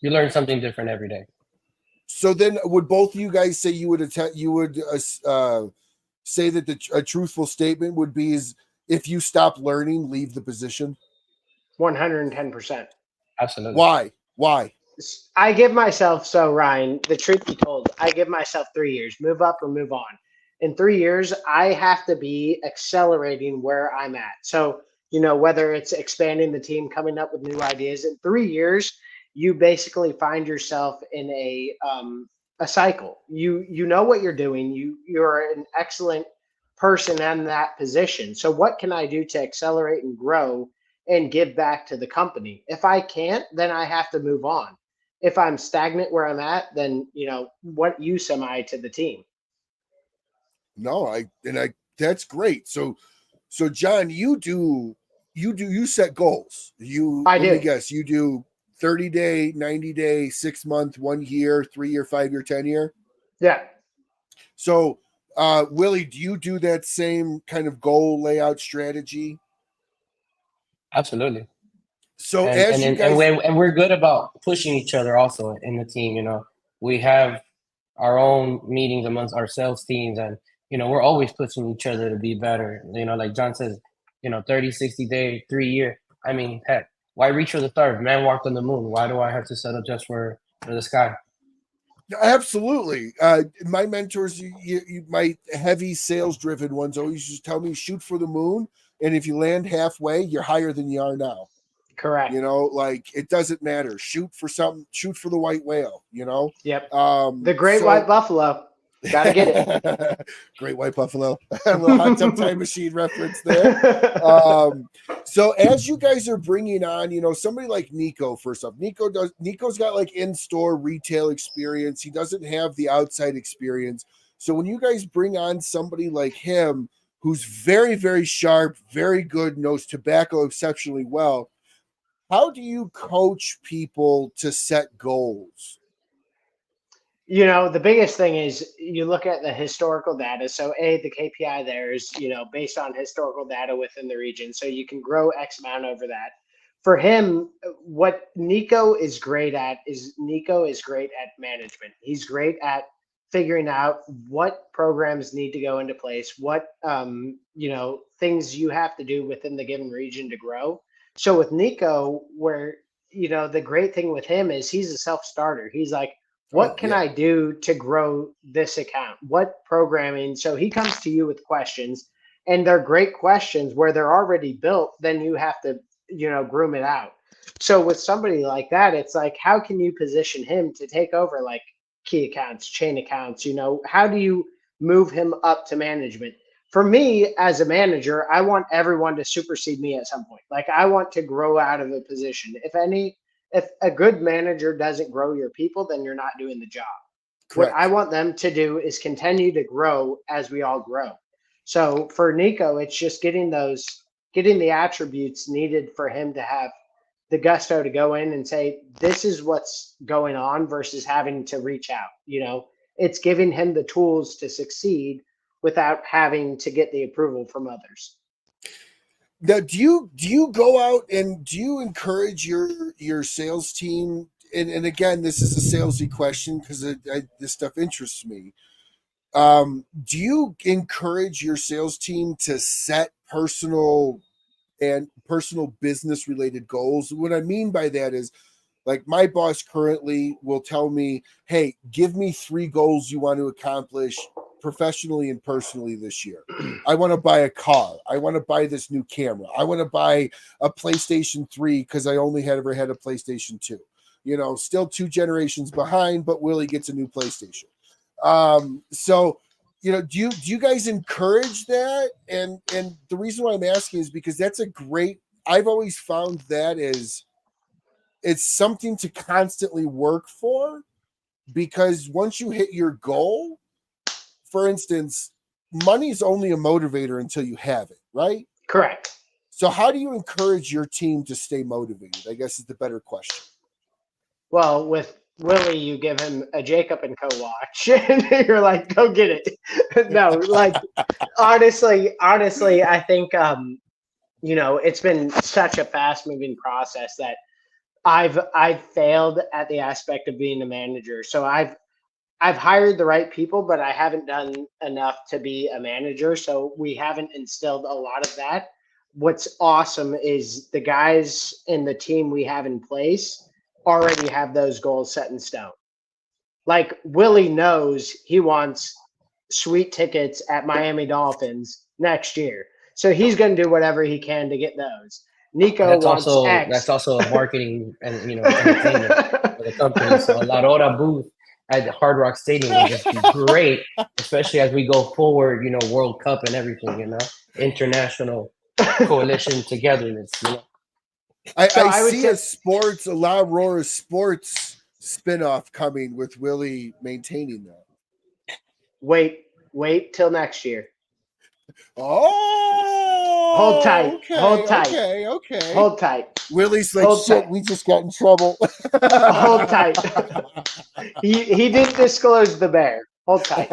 You learn something different every day. So then, would both of you guys say you would say that a truthful statement would be is if you stop learning, leave the position? 110%. Absolutely. Why? I give myself, so Ryan, the truth be told, I give myself 3 years, move up or move on. In 3 years, I have to be accelerating where I'm at. So, you know, whether it's expanding the team, coming up with new ideas, in 3 years, you basically find yourself in a cycle. You know what you're doing. You're an excellent person in that position. So what can I do to accelerate and grow and give back to the company? If I can't, then I have to move on. If I'm stagnant where I'm at, then, you know, what use am I to the team? No, that's great. So John, you set goals. Let me guess, you do 30-day, 90-day, 6-month, 1 year, 3 year, 5 year, 10 year. Yeah. So Willie, do you do that same kind of goal layout strategy? Absolutely. So and we're good about pushing each other also in the team. You know, we have our own meetings amongst our sales teams, and you know, we're always pushing each other to be better. You know, like John says, you know, 30, 60 day, 3 year. I mean, heck, why reach for the stars? Man walked on the moon. Why do I have to settle just for the sky? Absolutely. My mentors, my heavy sales driven ones always just tell me shoot for the moon. And if you land halfway, you're higher than you are now. Correct. You know, like it doesn't matter. Shoot for something, shoot for the white whale, you know? Yep. The great white buffalo. Gotta get it. Great white buffalo. A little hot tub time machine reference there. So as you guys are bringing on, you know, somebody like Nico, first off, Nico's got like in-store retail experience. He doesn't have the outside experience. So when you guys bring on somebody like him, who's very, very sharp, very good, knows tobacco exceptionally well, how do you coach people to set goals? You know, the biggest thing is you look at the historical data. So the KPI there is, you know, based on historical data within the region. So you can grow X amount over that. for him, what Nico is great at management. He's great at figuring out what programs need to go into place, what things you have to do within the given region to grow. So with Nico, where the great thing with him is he's a self-starter. He's like, what can I do to grow this account? What programming? So he comes to you with questions, and they're great questions where they're already built. Then you have to groom it out. So with somebody like that, it's like, how can you position him to take over like key accounts, chain accounts? How do you move him up to management? For me as a manager, I want everyone to supersede me at some point. Like, I want to grow out of a position. If a good manager doesn't grow your people, then you're not doing the job. Correct. What I want them to do is continue to grow as we all grow. So for Nico, it's just getting the attributes needed for him to have the gusto to go in and say, this is what's going on, versus having to reach out. It's giving him the tools to succeed without having to get the approval from others. Now, do you go out and do you encourage your sales team? And again, this is a salesy question because this stuff interests me. Do you encourage your sales team to set personal business related goals? What I mean by that is, like, my boss currently will tell me, hey, give me 3 goals you want to accomplish professionally and personally this year. I want to buy a car. I want to buy this new camera. I want to buy a PlayStation 3 because I only ever had a PlayStation 2. Still 2 generations behind, but Willie gets a new PlayStation. So, do you guys encourage that? And the reason why I'm asking is because that's I've always found that it's something to constantly work for, because once you hit your goal, for instance, money is only a motivator until you have it, right? Correct. So how do you encourage your team to stay motivated, I guess, is the better question. Well, with Willie, you give him a Jacob & Co. watch, and you're like, go get it. No, like, honestly, I think, it's been such a fast-moving process that I've failed at the aspect of being a manager. So I've hired the right people, but I haven't done enough to be a manager. So we haven't instilled a lot of that. What's awesome is the guys in the team we have in place already have those goals set in stone. Like, Willie knows he wants sweet tickets at Miami Dolphins next year. So he's going to do whatever he can to get those. Nico wants X. That's also a marketing and entertainment for the company. So a La Aurora booth at the Hard Rock Stadium would just be great, especially as we go forward, World Cup and everything, international coalition togetherness, I see a La Aurora sports spinoff coming with Willie maintaining that. Wait till next year. Oh, hold tight. Okay, hold tight. Okay. Hold tight. Willie's like, shit, we just got in trouble. Hold tight. He didn't disclose the bear. Hold tight.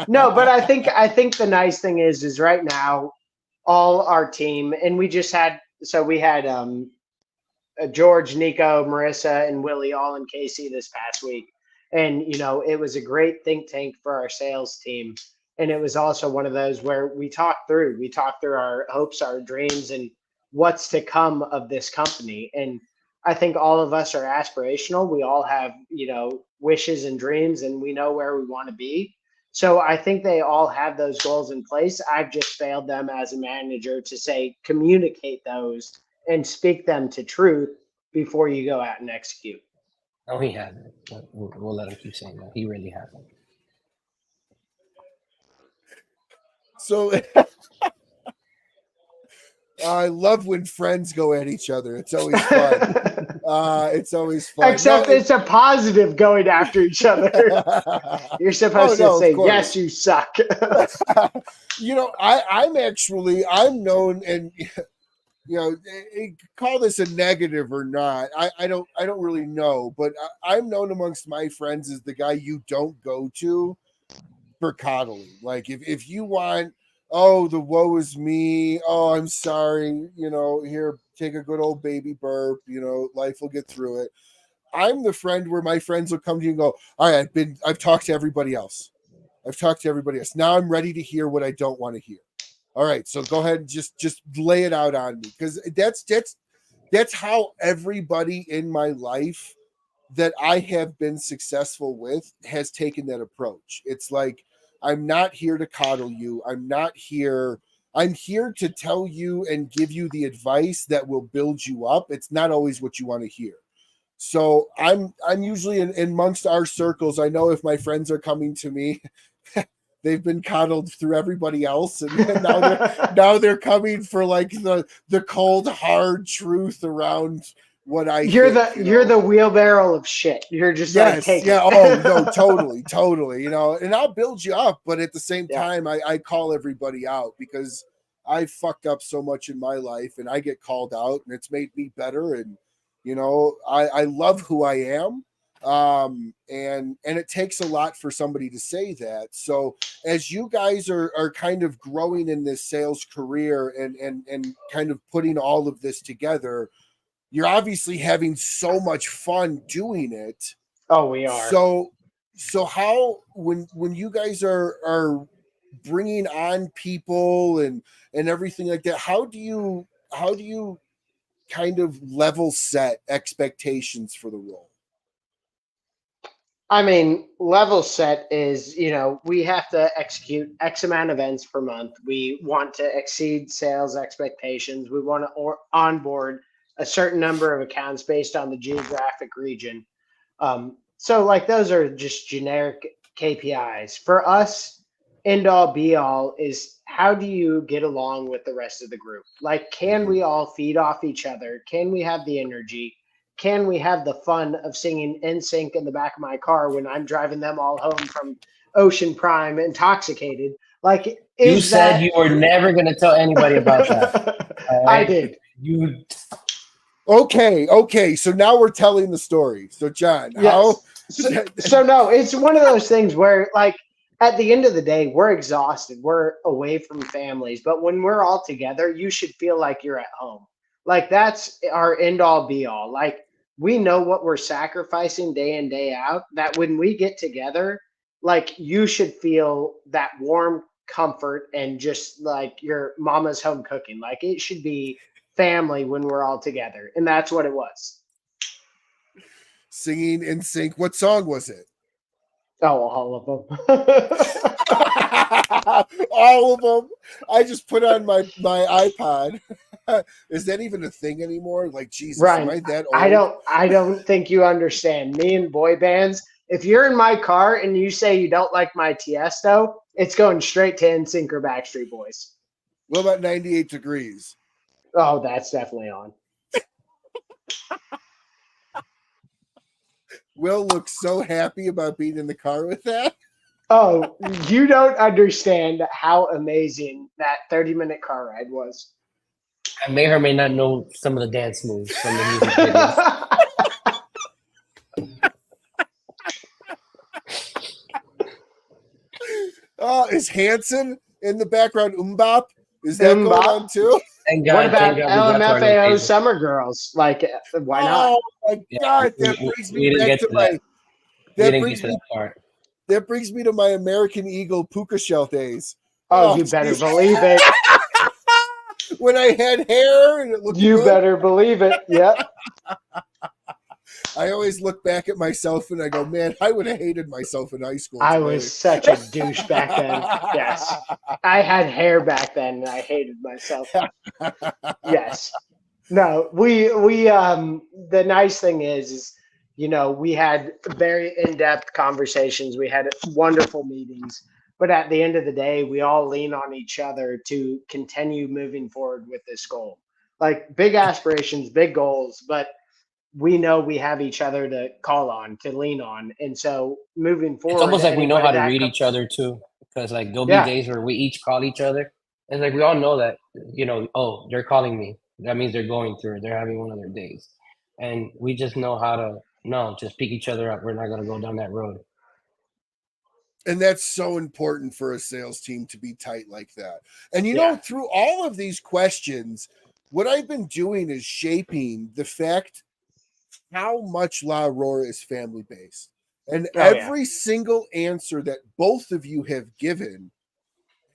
No, but I think the nice thing is right now, all our team, and we had George, Nico, Marissa, and Willie all in KC this past week. And, it was a great think tank for our sales team. And it was also one of those where we talked through our hopes, our dreams, and what's to come of this company. And I think all of us are aspirational. We all have, wishes and dreams, and we know where we want to be. So I think they all have those goals in place. I've just failed them as a manager to say, communicate those and speak them to truth before you go out and execute. No, he hasn't. We'll let him keep saying that. He really hasn't. So I love when friends go at each other. It's always fun. Except it's a positive going after each other. You're supposed to say, yes, you suck. I'm known, and call this a negative or not. I don't really know, but I'm known amongst my friends as the guy you don't go to for coddling. Like, if you want, the woe is me, I'm sorry, here, take a good old baby burp, life will get through it. I'm the friend where my friends will come to you and go, all right, I've talked to everybody else. Now I'm ready to hear what I don't want to hear. All right, so go ahead and just lay it out on me, because that's how everybody in my life that I have been successful with has taken that approach. It's like, I'm not here to coddle you. I'm here to tell you and give you the advice that will build you up. It's not always what you want to hear. So I'm usually in amongst our circles. I know if my friends are coming to me, they've been coddled through everybody else, and now they're coming for like the cold hard truth around what you're the wheelbarrow of shit. You're just take it. Oh no, totally. And I'll build you up, but at the same time, I call everybody out, because I fucked up so much in my life, and I get called out, and it's made me better. And I love who I am. And it takes a lot for somebody to say that. So as you guys are kind of growing in this sales career and kind of putting all of this together, you're obviously having so much fun doing it. Oh, we are. So how, when you guys are bringing on people and everything like that, how do you kind of level set expectations for the role? I mean, level set is, we have to execute X amount of events per month. We want to exceed sales expectations. We want to onboard a certain number of accounts based on the geographic region. So like those are just generic KPIs. For us, end all be all is, how do you get along with the rest of the group? Like, can we all feed off each other? Can we have the energy? Can we have the fun of singing NSYNC in the back of my car when I'm driving them all home from Ocean Prime intoxicated? Like, you said you were never going to tell anybody about that. I did. Okay. So now we're telling the story. So John, how? So no, it's one of those things where, like, at the end of the day, we're exhausted. We're away from families, but when we're all together, you should feel like you're at home. Like, that's our end all be all. Like, we know what we're sacrificing day in, day out, that when we get together, like, you should feel that warm comfort and just like your mama's home cooking. Like, it should be family when we're all together. And that's what it was. Singing in sync. What song was it? Oh, all of them. All of them. I just put on my iPod. Is that even a thing anymore? Like, Jesus, Ryan, am I that old? I don't think you understand. Me and boy bands, if you're in my car and you say you don't like my Tiesto, it's going straight to NSYNC or Backstreet Boys. What about 98 Degrees? Oh, that's definitely on. Will looks so happy about being in the car with that. Oh, you don't understand how amazing that 30-minute car ride was. I may or may not know some of the dance moves from the music videos. Is Hanson in the background? Umbop? Is that going on too? What about LMFAO Summer Girls? Like, why not? Oh my God, that brings me back to my. That brings me to my American Eagle puka shell days. Oh, you better believe it. When I had hair and it looked You good. better believe it. Yep. I always look back at myself and I go, man, I would have hated myself in high school. I was such a douche back then. Yes. I had hair back then and I hated myself. Yes. No, we the nice thing is, we had very in-depth conversations. We had wonderful meetings. But at the end of the day, we all lean on each other to continue moving forward with this goal. Like, big aspirations, big goals, but we know we have each other to call on, to lean on. And so moving forward, it's almost like we know how to read each other too. Because like there'll be days where we each call each other. And like we all know that, oh, they're calling me. That means they're going through, they're having one of their days. And we just know how to just pick each other up. We're not going to go down that road. And that's so important for a sales team to be tight like that. And through all of these questions, what I've been doing is shaping the fact how much La Aurora is family based. And every single answer that both of you have given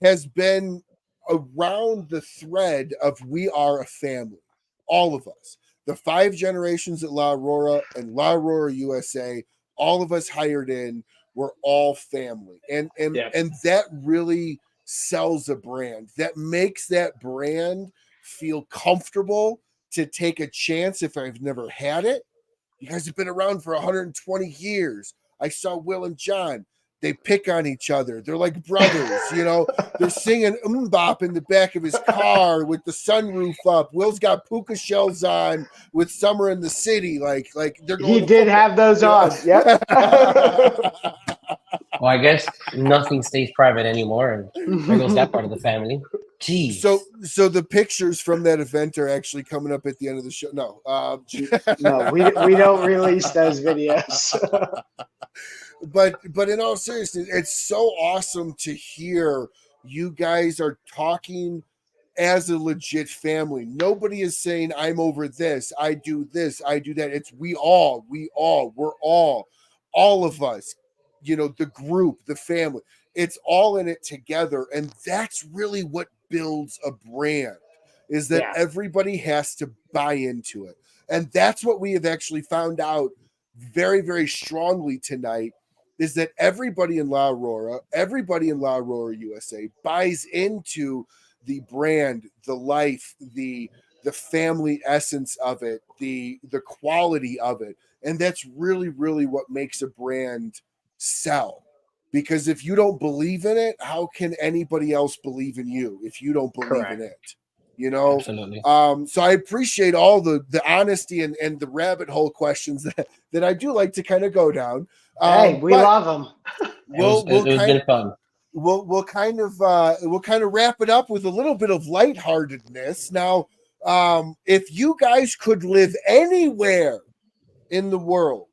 has been around the thread of we are a family, all of us. The 5 generations at La Aurora and La Aurora USA, all of us hired in, we're all family. And that really sells a brand. That makes that brand feel comfortable to take a chance if I've never had it. You guys have been around for 120 years. I saw Will and John. They pick on each other. They're like brothers, you know. They're singing Bop in the back of his car with the sunroof up. Will's got puka shells on with Summer in the City. Like they're going. He did have those on. Yep. Well, I guess nothing stays private anymore, and there goes that part of the family. Jeez. So the pictures from that event are actually coming up at the end of the show. No, no, we don't release those videos. But in all seriousness, it's so awesome to hear you guys are talking as a legit family. Nobody is saying I'm over this, I do that. It's we're all of us, you know, the group, the family. It's all in it together, and that's really what builds a brand, is that everybody has to buy into it. And that's what we have actually found out very, very strongly tonight, is that everybody in La Aurora USA buys into the brand, the life, the family essence of it, the quality of it. And that's really, really what makes a brand sell. Because if you don't believe in it, how can anybody else believe in you if you don't believe in it? You know? Absolutely. So I appreciate all the honesty and the rabbit hole questions that I do like to kind of go down. Hey, we love them. It was been fun. We'll kind of wrap it up with a little bit of lightheartedness. Now, if you guys could live anywhere in the world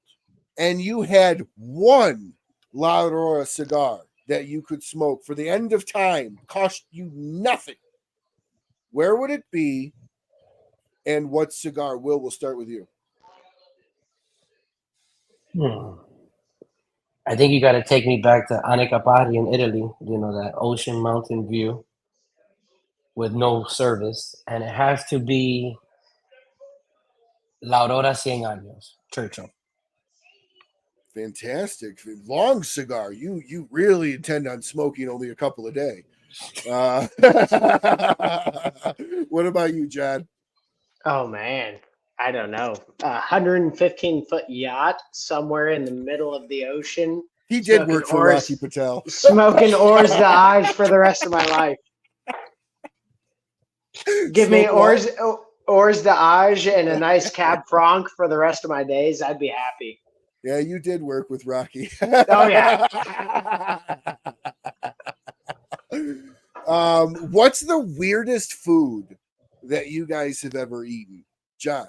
and you had one La Aurora cigar that you could smoke for the end of time, cost you nothing, where would it be, and what cigar? Will, we'll start with you. I think you got to take me back to Anecapari in Italy, you know, that ocean mountain view with no service. And it has to be La Aurora 100 Años, Churchill. Fantastic. Long cigar. You really intend on smoking only a couple a day. What about you, John? Oh, man. I don't know. 115-foot yacht somewhere in the middle of the ocean. He did work for Rocky Patel. Smoking Ors d'Age for the rest of my life. Give me Ors d'Age and a nice Cab Franc for the rest of my days. I'd be happy. Yeah, you did work with Rocky. Oh, yeah. What's the weirdest food that you guys have ever eaten? John?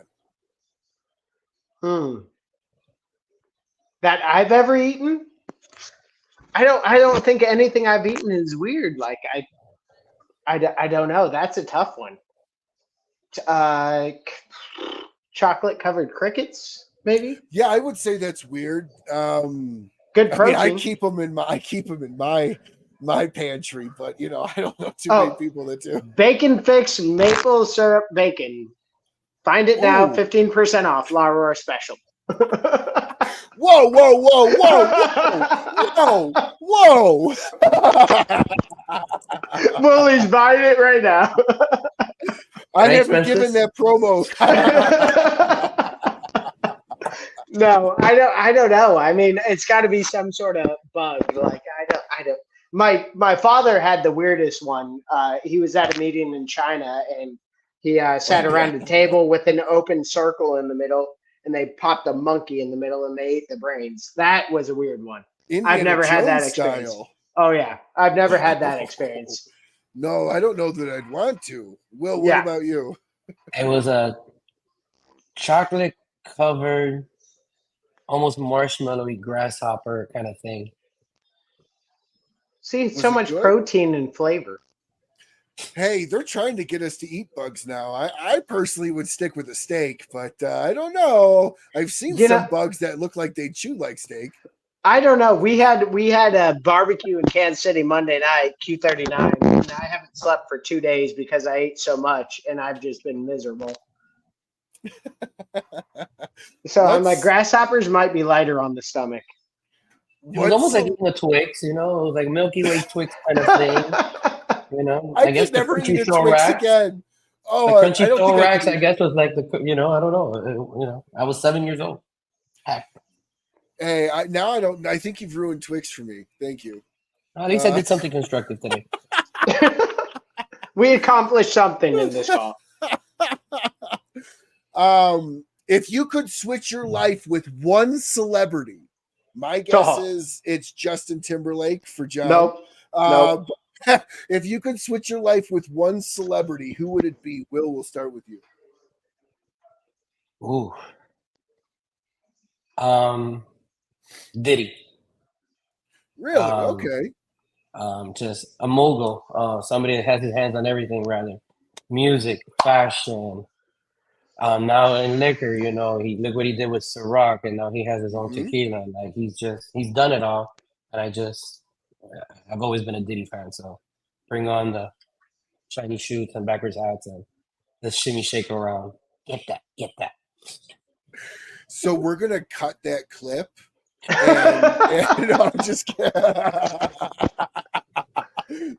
That I've ever eaten? I don't think anything I've eaten is weird. Like I don't know. That's a tough one. Chocolate covered crickets, maybe? Yeah, I would say that's weird. Good protein. I keep them in my pantry, but you know, I don't know too many people that do. Bacon Fix maple syrup bacon. Find it now, 15% off. La Aurora special. Whoa! Willie's buying it right now. I haven't given that promo. No, I don't know. I mean, it's got to be some sort of bug. Like I don't. My father had the weirdest one. He was at a meeting in China, and he sat around a table with an open circle in the middle, and they popped a monkey in the middle, and they ate the brains. That was a weird one. I've never had that experience. Style. Oh yeah, I've never had that experience. No, I don't know that I'd want to. Will, what about you? It was a chocolate covered, almost marshmallowy grasshopper kind of thing. See, so much protein and flavor. Hey, they're trying to get us to eat bugs now. I personally would stick with a steak, but I don't know. I've seen some bugs that look like they chew like steak. I don't know. We had a barbecue in Kansas City Monday night, Q39, and I haven't slept for 2 days because I ate so much, and I've just been miserable. So I'm like, grasshoppers might be lighter on the stomach. It was almost like eating a Twix, you know, it was like Milky Way Twix kind of thing. You know, I guess never eat a Twix again. Oh, the crunchy thorax, I guess, was like the, you know, I don't know. You know, I was 7 years old. Hey, I think you've ruined Twix for me. Thank you. At least I did something constructive today. We accomplished something in this call. If you could switch your life with one celebrity, my guess is it's Justin Timberlake for John. Nope. If you could switch your life with one celebrity, who would it be? Will, we'll start with you. Ooh. Diddy. Really? Okay. Just a mogul. Somebody that has his hands on everything, rather. Music, fashion. Now in liquor, you know, look what he did with Ciroc, and now he has his own tequila. Like he's done it all. And I've always been a Diddy fan, so bring on the shiny shoes and backwards hats and the shimmy shake around. Get that. So we're gonna cut that clip. And I'm just kidding.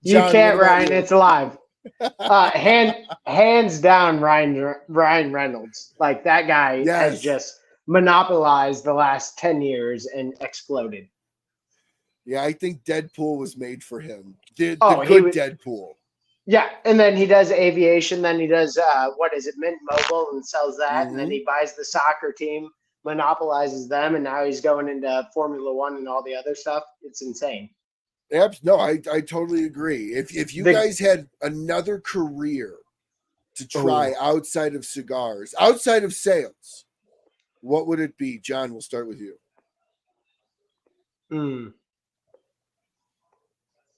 You can't, Ryan. It's live. Hands down, Ryan Reynolds. Like that guy has just monopolized the last 10 years and exploded. Yeah, I think Deadpool was made for him. The good Deadpool. Yeah, and then he does aviation. Then he does Mint Mobile, and sells that. And then he buys the soccer team, monopolizes them, and now he's going into Formula One and all the other stuff. It's insane. No, I totally agree. If you guys had another career to try outside of cigars, outside of sales, what would it be? John, we'll start with you.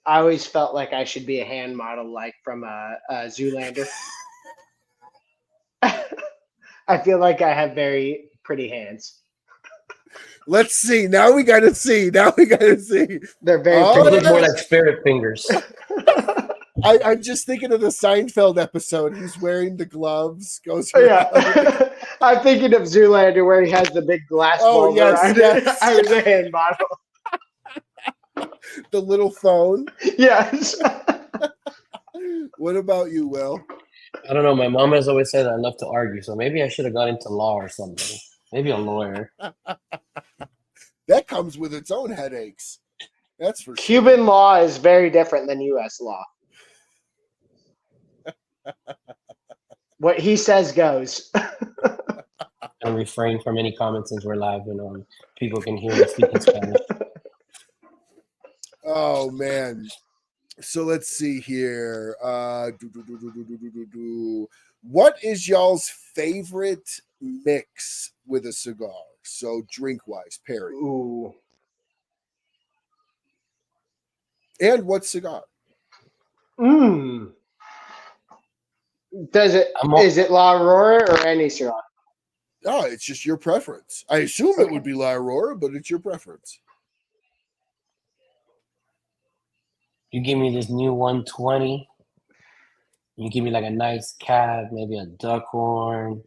I always felt like I should be a hand model, like from a Zoolander. I feel like I have very pretty hands. Let's see. Now we got to see. They're very pretty. More like spirit fingers. I'm just thinking of the Seinfeld episode. He's wearing the gloves. I'm thinking of Zoolander where he has the big glass ball. Yes. I was a hand model. The little phone. Yes. What about you, Will? I don't know. My mom has always said I love to argue, so maybe I should have got into law or something. Maybe a lawyer. That comes with its own headaches. That's for sure. Cuban law is very different than U.S. law. What he says goes. And refrain from any comments since we're live and people can hear me speaking Spanish. Oh man. So let's see here. What is y'all's favorite mix with a cigar? So drink wise, Perry. Ooh. And what cigar? Is it La Aurora or any cigar? Oh, it's just your preference. I assume it would be La Aurora, but it's your preference. You give me this new 120. You give me like a nice cab, maybe a Duckhorn,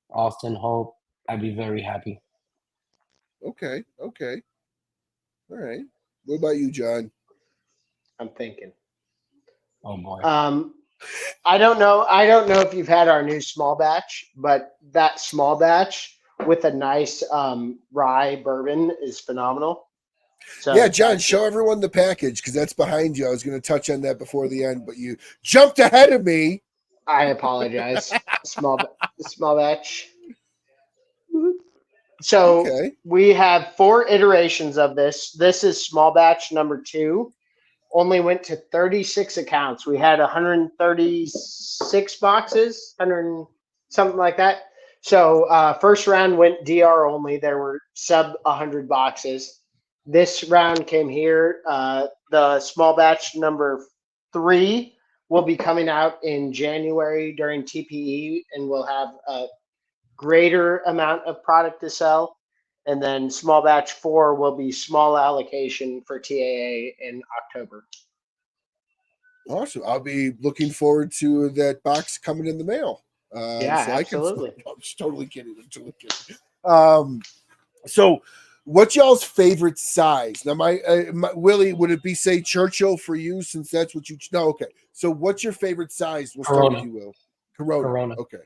Austin Hope. I'd be very happy. Okay. All right. What about you, John? I'm thinking. Oh boy. I don't know if you've had our new small batch, but that small batch with a nice rye bourbon is phenomenal. So yeah, John, show everyone the package because that's behind you. I was going to touch on that before the end, but you jumped ahead of me. I apologize. Small batch. So we have 4 iterations of this. This is small batch number 2. Only went to 36 accounts. We had 136 boxes, 100 something like that. So first round went DR only. There were sub 100 boxes. This round came here. The small batch number 3 will be coming out in January during TPE, and we'll have a greater amount of product to sell. And then small batch 4 will be small allocation for TAA in October. Awesome. I'll be looking forward to that box coming in the mail. Yeah, so absolutely. I'm just totally kidding. I'm totally kidding. So what's y'all's favorite size? Now, my Willie, would it be, say, Churchill for you, since that's what you no, okay. So what's your favorite size? We'll start with you, Will. Corona. Okay.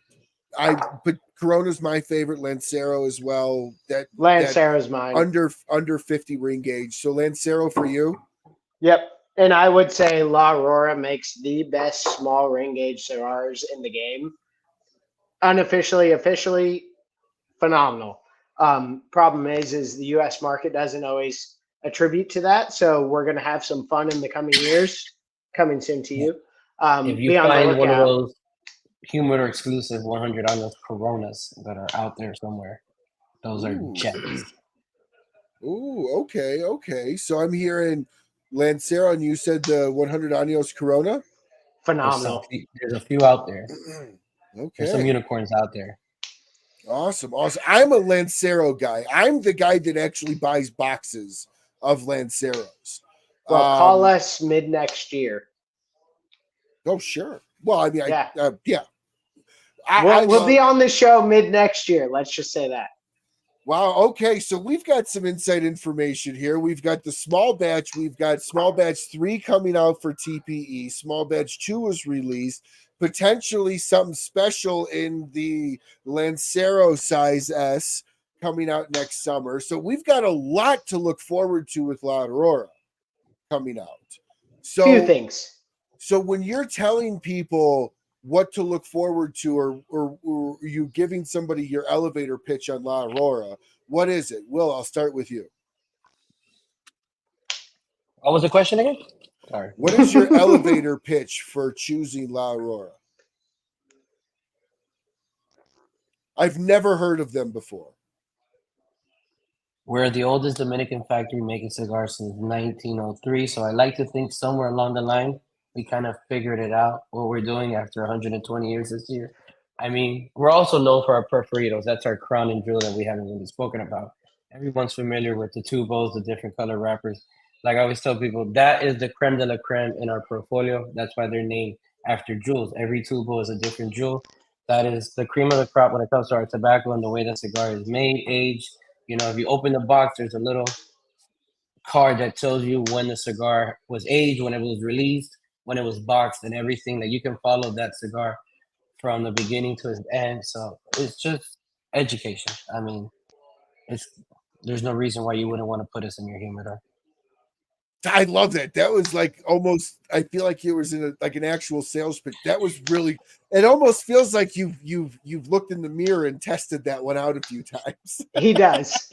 But Corona's my favorite. Lancero as well. Lancero's mine. Under 50 ring gauge. So Lancero for you? Yep. And I would say La Aurora makes the best small ring gauge cigars in the game. Unofficially, officially, phenomenal. Problem is the U.S. market doesn't always attribute to that. So we're going to have some fun in the coming years, coming soon to you. If you find one of those humidor exclusive 100 on those Coronas that are out there somewhere, those are gems. Ooh, okay. So I'm hearing Lancero, and you said the 100 Años Corona? Phenomenal. There's a few out there. Okay. There's some unicorns out there. Awesome. I'm a Lancero guy. I'm the guy that actually buys boxes of Lanceros. Well, call us mid next year. Oh, sure. Well, I mean, yeah. We'll be on the show mid next year. Let's just say that. Wow. Okay. So we've got some inside information here. We've got the small batch. We've got small batch 3 coming out for TPE. Small batch 2 was released. Potentially something special in the Lancero size S coming out next summer. So we've got a lot to look forward to with La Aurora coming out. So few things. So when you're telling people what to look forward to, or you giving somebody your elevator pitch on La Aurora, what is it? Will, I'll start with you. What was the question again? Sorry. What is your elevator pitch for choosing La Aurora? I've never heard of them before. We're the oldest Dominican factory making cigars since 1903. So I like to think somewhere along the line, we kind of figured it out, what we're doing after 120 years this year. I mean, we're also known for our preferidos. That's our crown and jewel that we haven't really spoken about. Everyone's familiar with the tubos, the different color wrappers. Like I always tell people, that is the creme de la creme in our portfolio. That's why they're named after jewels. Every tubo is a different jewel. That is the cream of the crop when it comes to our tobacco and the way the cigar is made, aged. You know, if you open the box, there's a little card that tells you when the cigar was aged, when it was released, when it was boxed, and everything, that you can follow that cigar from the beginning to its end. So it's just education. I mean, there's no reason why you wouldn't want to put us in your humidor. I love that. That was like almost, I feel like it was in like an actual sales pitch. That was really, it almost feels like you've looked in the mirror and tested that one out a few times. He does.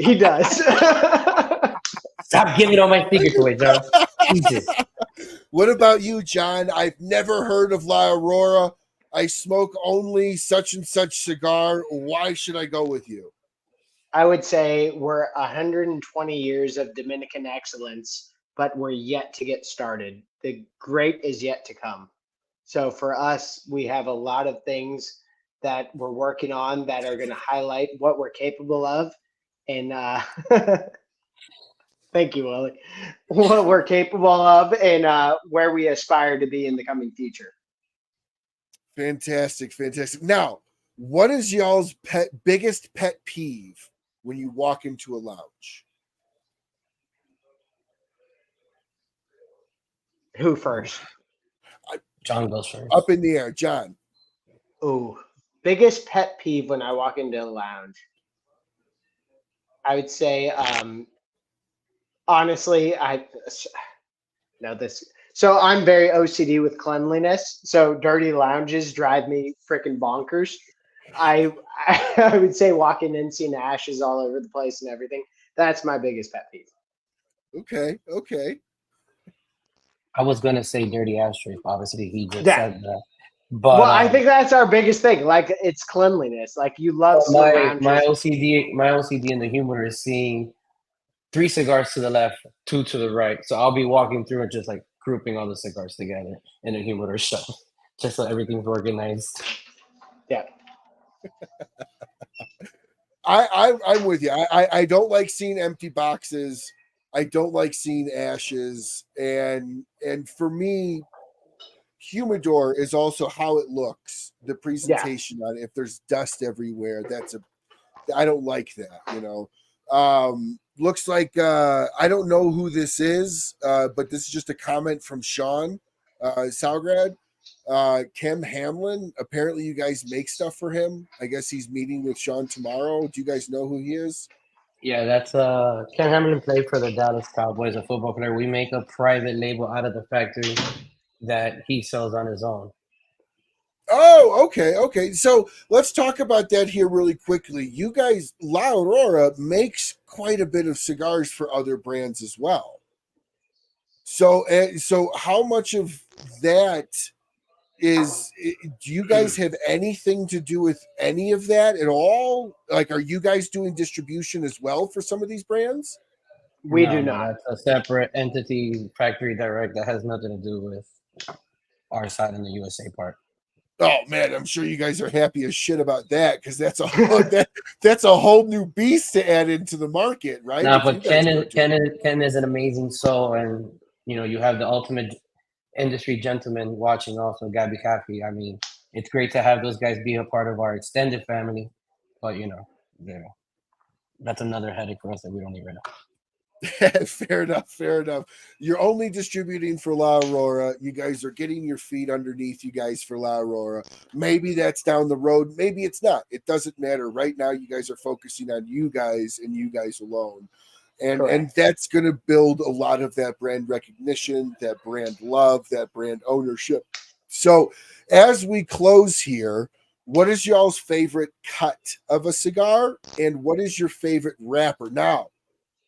Stop giving all my secrets away, John. Jesus. What about you, John? I've never heard of La Aurora. I smoke only such and such cigar. Why should I go with you? I would say we're 120 years of Dominican excellence, but we're yet to get started. The great is yet to come. So for us, we have a lot of things that we're working on that are going to highlight what we're capable of. And thank you, Willie. What we're capable of and where we aspire to be in the coming future. Fantastic. Now, what is y'all's biggest pet peeve when you walk into a lounge? Who first? John goes first. Up in the air, John. Oh, biggest pet peeve when I walk into a lounge. I would say, honestly, so I'm very OCD with cleanliness. So dirty lounges drive me freaking bonkers. I would say walking in, seeing ashes all over the place and everything. That's my biggest pet peeve. Okay. I was gonna say dirty ashtray. Obviously, he just said that. But well, I think that's our biggest thing. Like, it's cleanliness. Like, you love my OCD in the humidor is seeing 3 cigars to the left, 2 to the right. So I'll be walking through and just like, grouping all the cigars together in a humidor shelf, just so everything's organized. Yeah. I'm with you. I don't like seeing empty boxes. I don't like seeing ashes. And for me, humidor is also how it looks, the presentation on it. If there's dust everywhere, I don't like that, you know. Looks like I don't know who this is, but this is just a comment from Sean Salgrad. Ken Hamlin, apparently you guys make stuff for him. I guess he's meeting with Sean tomorrow. Do you guys know who he is? Yeah, that's Ken Hamlin played for the Dallas Cowboys, a football player. We make a private label out of the factory that he sells on his own. Oh, okay. So let's talk about that here really quickly. You guys, La Aurora makes quite a bit of cigars for other brands as well. So how much of that is, do you guys have anything to do with any of that at all? Like, are you guys doing distribution as well for some of these brands? We do not. That's a separate entity, factory direct, that has nothing to do with our side in the USA part. Oh man, I'm sure you guys are happy as shit about that, because that's a whole new beast to add into the market, right? No, but Ken is an amazing soul, and you know, you have the ultimate industry gentleman watching also, Gabby Caffey. I mean, it's great to have those guys be a part of our extended family, but you know, that's another headache for us that we don't need right now. Fair enough. You're only distributing for La Aurora. You guys are getting your feet underneath you guys for La Aurora. Maybe that's down the road. Maybe it's not. It doesn't matter. Right now, you guys are focusing on you guys and you guys alone. And that's going to build a lot of that brand recognition, that brand love, that brand ownership. So as we close here, what is y'all's favorite cut of a cigar? And what is your favorite wrapper? Now,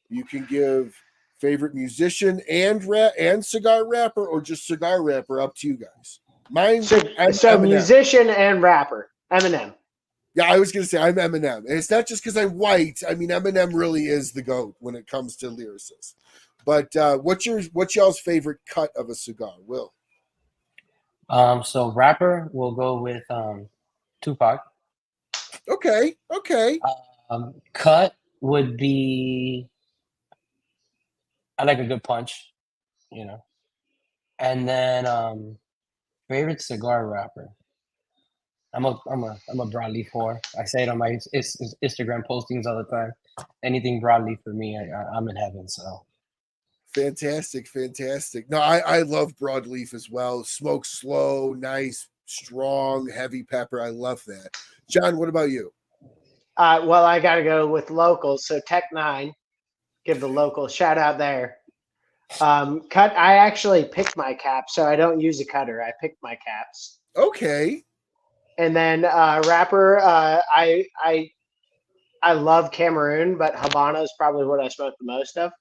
you can give favorite musician and cigar wrapper, or just cigar wrapper, up to you guys. Mine, so musician and rapper, Eminem. Yeah, I was going to say I'm Eminem. And it's not just because I'm white. I mean, Eminem really is the GOAT when it comes to lyricists. But what's y'all's favorite cut of a cigar, Will? So rapper, we'll go with Tupac. Okay. Cut would be, I like a good punch, you know. And then favorite cigar wrapper. I'm a broadleaf whore. I say it on my Instagram postings all the time. Anything broadleaf for me, I'm in heaven. So fantastic. No, I love broadleaf as well. Smoke slow, nice, strong, heavy pepper. I love that. John, what about you? Well, I got to go with locals. So Tech 9, give the local shout out there. Cut. I actually pick my caps, so I don't use a cutter. I pick my caps. Okay. And then wrapper, I love Cameroon, but Habano is probably what I smoke the most of.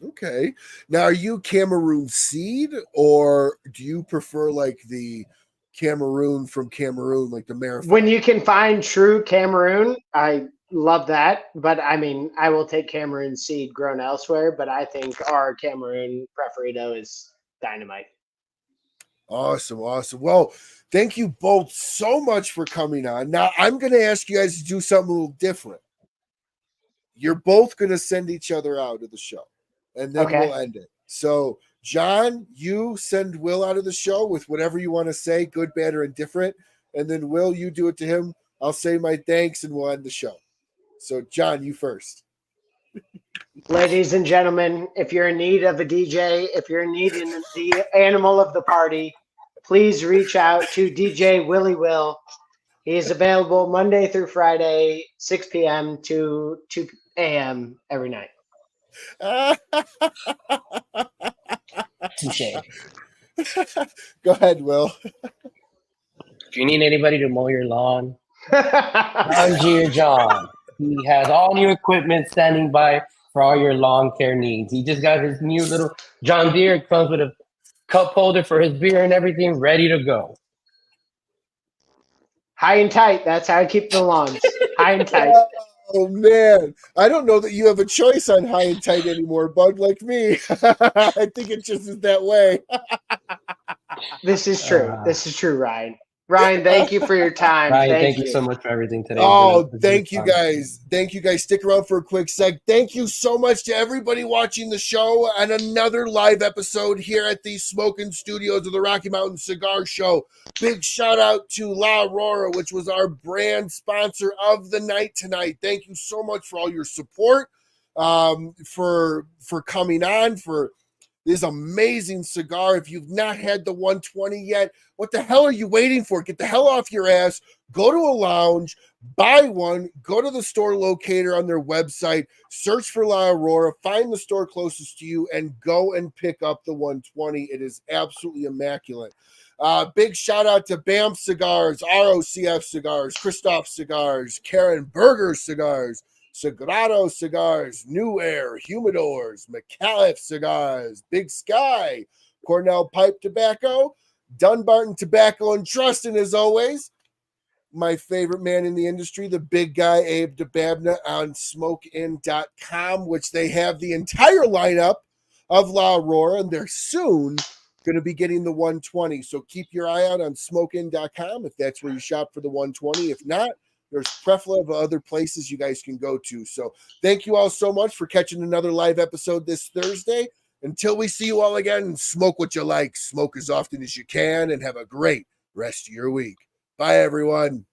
Okay. Now, are you Cameroon seed, or do you prefer like the Cameroon from Cameroon, like the marathon? When you can find true Cameroon, I love that. But I mean, I will take Cameroon seed grown elsewhere, but I think our Cameroon Preferido is dynamite. Awesome. Well, thank you both so much for coming on. Now, I'm going to ask you guys to do something a little different. You're both going to send each other out of the show, and then we'll end it. So, John, you send Will out of the show with whatever you want to say, good, bad, or indifferent. And then, Will, you do it to him. I'll say my thanks, and we'll end the show. So, John, you first. Ladies and gentlemen, if you're in need of a DJ, if you're in need of the animal of the party, please reach out to DJ Willie Will. He is available Monday through Friday, 6 p.m. to 2 a.m. every night. Touche. Go ahead, Will. If you need anybody to mow your lawn, John. He has all new equipment standing by for all your lawn care needs. He just got his new little John Deere. It comes with a cup holder for his beer and everything, ready to go. High and tight. That's how I keep the lawns. High and tight. Oh man, I don't know that you have a choice on high and tight anymore, bud. Like me, I think it just is that way. This is true. This is true, Ryan. Ryan, thank you for your time. Ryan, thank thank you so much for everything today. Oh, It's been thank you fun. guys. Thank you guys. Stick around for a quick sec. Thank you so much to everybody watching the show and another live episode here at the Smoking Studios of the Rocky Mountain Cigar Show. Big shout out to La Aurora, which was our brand sponsor of the night tonight. Thank you so much for all your support, for coming on, for this amazing cigar. If you've not had the 120 yet, what the hell are you waiting for? Get the hell off your ass. Go to a lounge, buy one, go to the store locator on their website, search for La Aurora, find the store closest to you, and go and pick up the 120. It is absolutely immaculate. Big shout out to BAMF Cigars, ROCF Cigars, Kristoff Cigars, Berger Cigars, Sagrado Cigars, New Air, Humidors, Micallef Cigars, Big Sky, Cornell Pipe Tobacco, Dunbarton Tobacco and Trust, and as always, my favorite man in the industry, the big guy, Abe DeBabna on smokein.com, which they have the entire lineup of La Aurora, and they're soon going to be getting the 120. So keep your eye out on smokein.com if that's where you shop for the 120. If not, there's plethora of other places you guys can go to. So thank you all so much for catching another live episode this Thursday. Until we see you all again, smoke what you like, smoke as often as you can, and have a great rest of your week. Bye, everyone.